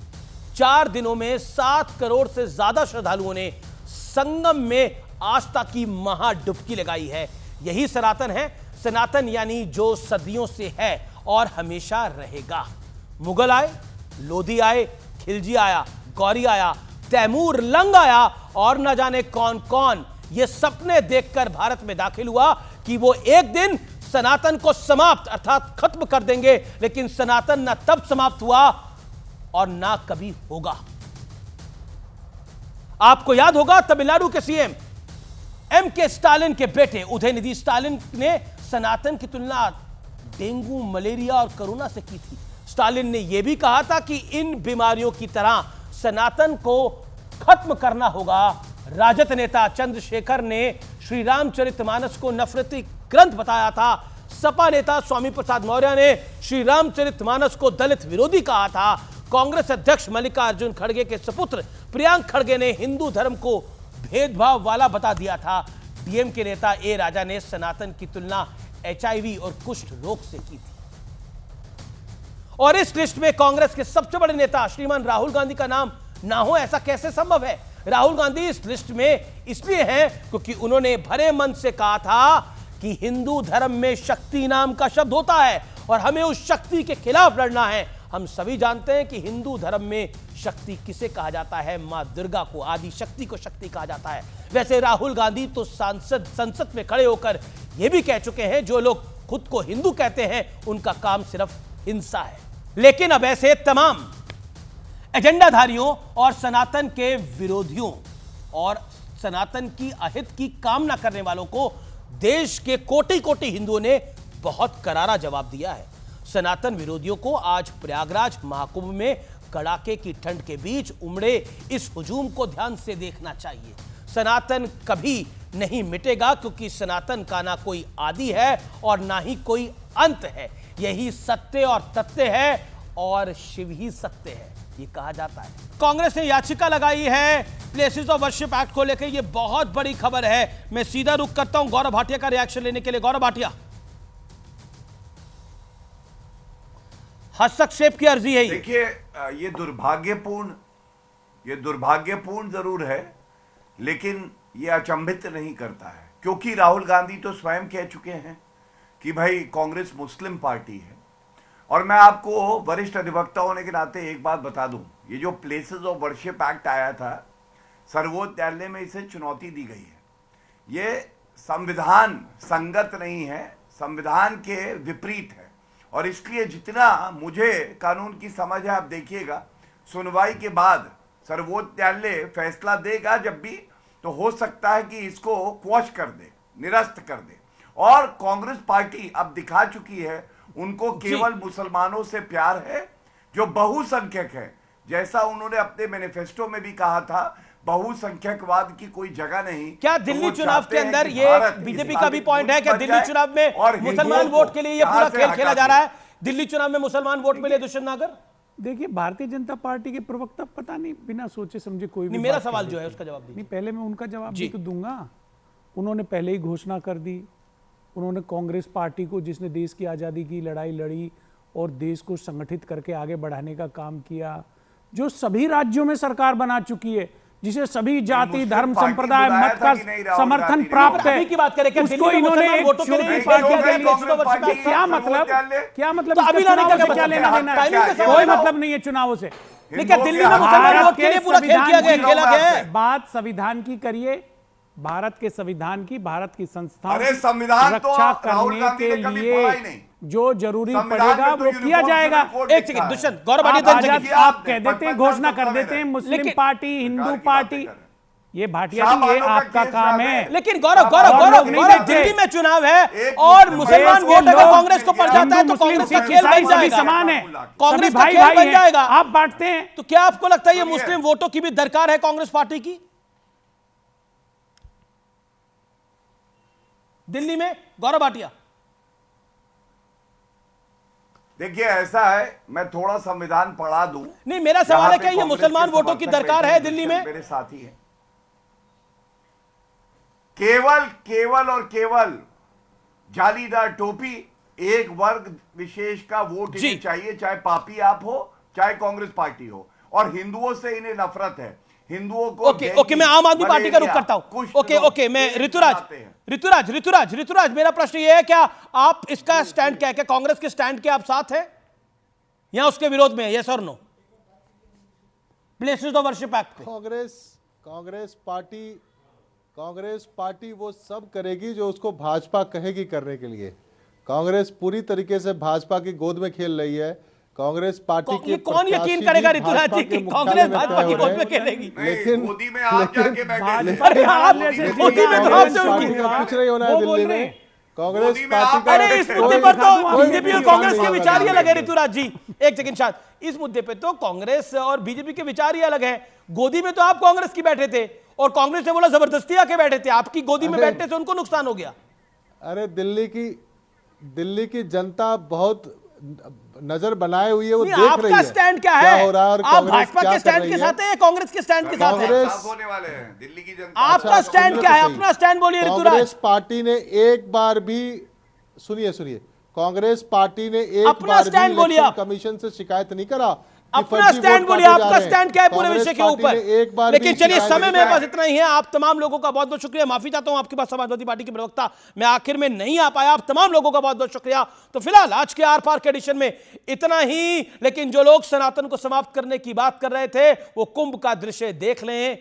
4 दिनों में 7 करोड़ से ज्यादा श्रद्धालुओं ने संगम में आस्था की महाडुबकी लगाई है। यही सनातन है। सनातन यानी जो सदियों से है और हमेशा रहेगा। मुगल आए, लोधी आए, खिलजी आया, गौरी आया, तैमूर लंग आया और न जाने कौन कौन ये सपने देखकर भारत में दाखिल हुआ कि वो एक दिन सनातन को समाप्त अर्थात खत्म कर देंगे, लेकिन सनातन ना तब समाप्त हुआ और ना कभी होगा। आपको याद होगा तमिलनाडु के सीएम एम.के. स्टालिन के बेटे उदयनिधि स्टालिन ने सनातन की तुलना डेंगू, मलेरिया और कोरोना से की थी। स्टालिन ने यह भी कहा था कि इन बीमारियों की तरह सनातन को खत्म करना होगा। राजद नेता चंद्रशेखर ने श्री रामचरितमानस को नफरती ग्रंथ बताया था। सपा नेता स्वामी प्रसाद मौर्य ने श्री रामचरितमानस को दलित विरोधी कहा था। कांग्रेस अध्यक्ष मल्लिकार्जुन खड़गे के सपुत्र प्रियांक खड़गे ने हिंदू धर्म को भेदभाव वाला बता दिया था। डीएम के नेता ए राजा ने सनातन की तुलना एचआईवी और कुष्ठ रोग से की थी। और इस लिस्ट में कांग्रेस के सबसे बड़े नेता श्रीमान राहुल गांधी का नाम ना हो, ऐसा कैसे संभव है? राहुल गांधी इस लिस्ट में इसलिए हैं क्योंकि उन्होंने भरे मन से कहा था कि हिंदू धर्म में शक्ति नाम का शब्द होता है और हमें उस शक्ति के खिलाफ लड़ना है। हम सभी जानते हैं कि हिंदू धर्म में शक्ति किसे कहा जाता है? मां दुर्गा को, आदि शक्ति को शक्ति कहा जाता है। वैसे राहुल गांधी तो संसद में खड़े होकर यह भी कह चुके हैं जो लोग खुद को हिंदू कहते हैं उनका काम सिर्फ हिंसा है। लेकिन अब ऐसे तमाम एजेंडाधारियों और सनातन के विरोधियों और सनातन की अहित की कामना करने वालों को देश के कोटि कोटि हिंदुओं ने बहुत करारा जवाब दिया है। सनातन विरोधियों को आज प्रयागराज महाकुंभ में कड़ाके की ठंड के बीच उमड़े इस हुजूम को ध्यान से देखना चाहिए। सनातन कभी नहीं मिटेगा क्योंकि सनातन का ना कोई आदि है और ना ही कोई अंत है। यही सत्य और तथ्य है और शिव ही सत्य है, ये कहा जाता है। कांग्रेस ने याचिका लगाई है प्लेसेस ऑफ वर्शिप एक्ट को लेकर। यह बहुत बड़ी खबर है। मैं सीधा रुख करता हूं गौरव भाटिया का रिएक्शन लेने के लिए। गौरव भाटिया, हस्तक्षेप की अर्जी है। देखिए, ये दुर्भाग्यपूर्ण जरूर है, लेकिन ये अचंभित नहीं करता है, क्योंकि राहुल गांधी तो स्वयं कह चुके हैं कि भाई कांग्रेस मुस्लिम पार्टी है। और मैं आपको वरिष्ठ अधिवक्ता होने के नाते एक बात बता दूं, ये जो प्लेसेस ऑफ वर्शिप एक्ट आया था, सर्वोच्च न्यायालय में इसे चुनौती दी गई है। ये संविधान संगत नहीं है, संविधान के विपरीत है और इसलिए जितना मुझे कानून की समझ है, आप देखिएगा सुनवाई के बाद सर्वोच्च न्यायालय फैसला देगा जब भी, तो हो सकता है कि इसको क्वॉश कर दे, निरस्त कर दे। और कांग्रेस पार्टी अब दिखा चुकी है उनको केवल मुसलमानों से प्यार है जो बहुसंख्यक है। जैसा उन्होंने अपने मैनिफेस्टो में भी कहा था, बहुसंख्यकवाद की कोई जगह नहीं। क्या दिल्ली चुनाव के अंदर ये बीजेपी का भी पॉइंट है? क्या दिल्ली चुनाव में मुसलमान वोट के लिए ये पूरा खेल खेला जा रहा है? दिल्ली चुनाव में मुसलमान वोट मिले दुष्यंत नागर? देखिए, भारतीय जनता पार्टी के प्रवक्ता पता नहीं बिना सोचे समझे कोई भी मेरा सवाल जो है उसका जवाब नहीं, पहले मैं उनका जवाब भी तो दूंगा। उन्होंने पहले ही घोषणा कर दी, उन्होंने कांग्रेस पार्टी को, जिसने देश की आज़ादी की लड़ाई लड़ी और देश को संगठित करके आगे बढ़ाने का काम किया, जो सभी राज्यों में सरकार बना चुकी है, जिसे सभी जाति धर्म संप्रदाय मत का समर्थन प्राप्त है, की बात करें, उसको इन्होंने एक छोटी पार्टी के लिए क्या मतलब अभी लाने का क्या लेना देना है? कोई मतलब नहीं है चुनावों से। लेकिन दिल्ली में मुसलमान वोट के लिए पूरा खेल किया गया, खेला गया है। बात संविधान की करिए, भारत के संविधान की, भारत की संस्थाओं की रक्षा करने के लिए जो जरूरी पड़ेगा वो किया जाएगा। एक सेकंड दुष्यंत, गौरव भाटिया, आप कह देते हैं, घोषणा कर देते हैं मुस्लिम पार्टी, हिंदू पार्टी, ये भाटिया जी ये आपका काम है। लेकिन गौरव दिल्ली में चुनाव है और मुसलमान वोट अगर कांग्रेस को पड़ जाता है तो कांग्रेस का खेल बन जाएगा, समान है, कांग्रेस का खेल बन जाएगा। आप बांटते हैं तो क्या आपको लगता है ये मुस्लिम वोटों की भी दरकार है कांग्रेस पार्टी की दिल्ली में? गौरव भाटिया, देखिए ऐसा है, मैं थोड़ा संविधान पढ़ा दूं। नहीं, मेरा सवाल है क्या ये मुसलमान वोटों की दरकार है दिल्ली में? मेरे साथी हैं, केवल जालीदार टोपी एक वर्ग विशेष का वोट इन्हें चाहिए, चाहे पापी आप हो चाहे कांग्रेस पार्टी हो, और हिंदुओं से इन्हें नफरत है। हिंदुओं को ओके, मैं आम आदमी पार्टी का रुख करता हूं। ओके, मैं ऋतुराज, मेरा प्रश्न ये है, क्या आप इसका स्टैंड क्या है? कांग्रेस के स्टैंड के आप साथ हैं या उसके विरोध में? यस और no? Places of worship act पे कांग्रेस पार्टी वो सब करेगी जो उसको भाजपा कहेगी करने के लिए। कांग्रेस पूरी तरीके से भाजपा की गोद में खेल रही है। कांग्रेस पार्टी की कौन यकीन करेगा ऋतुराज जी कि कांग्रेस भाजपा की गोद में खेलेगी? लेकिन मोदी में आप जाके बैठे, मोदी में तो आपसे कुछ नहीं होना है दिल्ली में। कांग्रेस पार्टी का, अरे इस मुद्दे पर तो बीजेपी और कांग्रेस के विचार ही अलग है ऋतुराज जी। एक सेकंड शायद, इस मुद्दे पे तो कांग्रेस और बीजेपी के विचार ही अलग है। गोदी में तो आप कांग्रेस की बैठे थे और कांग्रेस ने बोला जबरदस्ती आके बैठे थे, आपकी गोदी में बैठने से उनको नुकसान हो गया। अरे दिल्ली की जनता बहुत नजर बनाए हुई है, वो देख रही है आपका स्टैंड क्या है? हो रहा है और आप भाजपा के स्टैंड के साथ है या कांग्रेस के स्टैंड के साथ है? होने वाले हैं दिल्ली की जनता। आपका स्टैंड क्या है? अपना स्टैंड बोलिए ऋतुराज। कांग्रेस पार्टी ने एक बार भी, सुनिए, कांग्रेस पार्टी ने एक बार भी इलेक्शन कमीशन से शिकायत नहीं करा। अपना स्टैंड बोलिए, आपका स्टैंड क्या है पूरे विषय के ऊपर? लेकिन चलिए, समय मेरे पास इतना ही है। आप तमाम लोगों का बहुत बहुत शुक्रिया, माफी चाहता हूं आपके पास समाजवादी पार्टी के प्रवक्ता मैं आखिर में नहीं आ पाया। आप तमाम लोगों का बहुत बहुत शुक्रिया। तो फिलहाल आज के आर पार के एडिशन में इतना ही। लेकिन जो लोग सनातन को समाप्त करने की बात कर रहे थे वो कुंभ का दृश्य देख लें।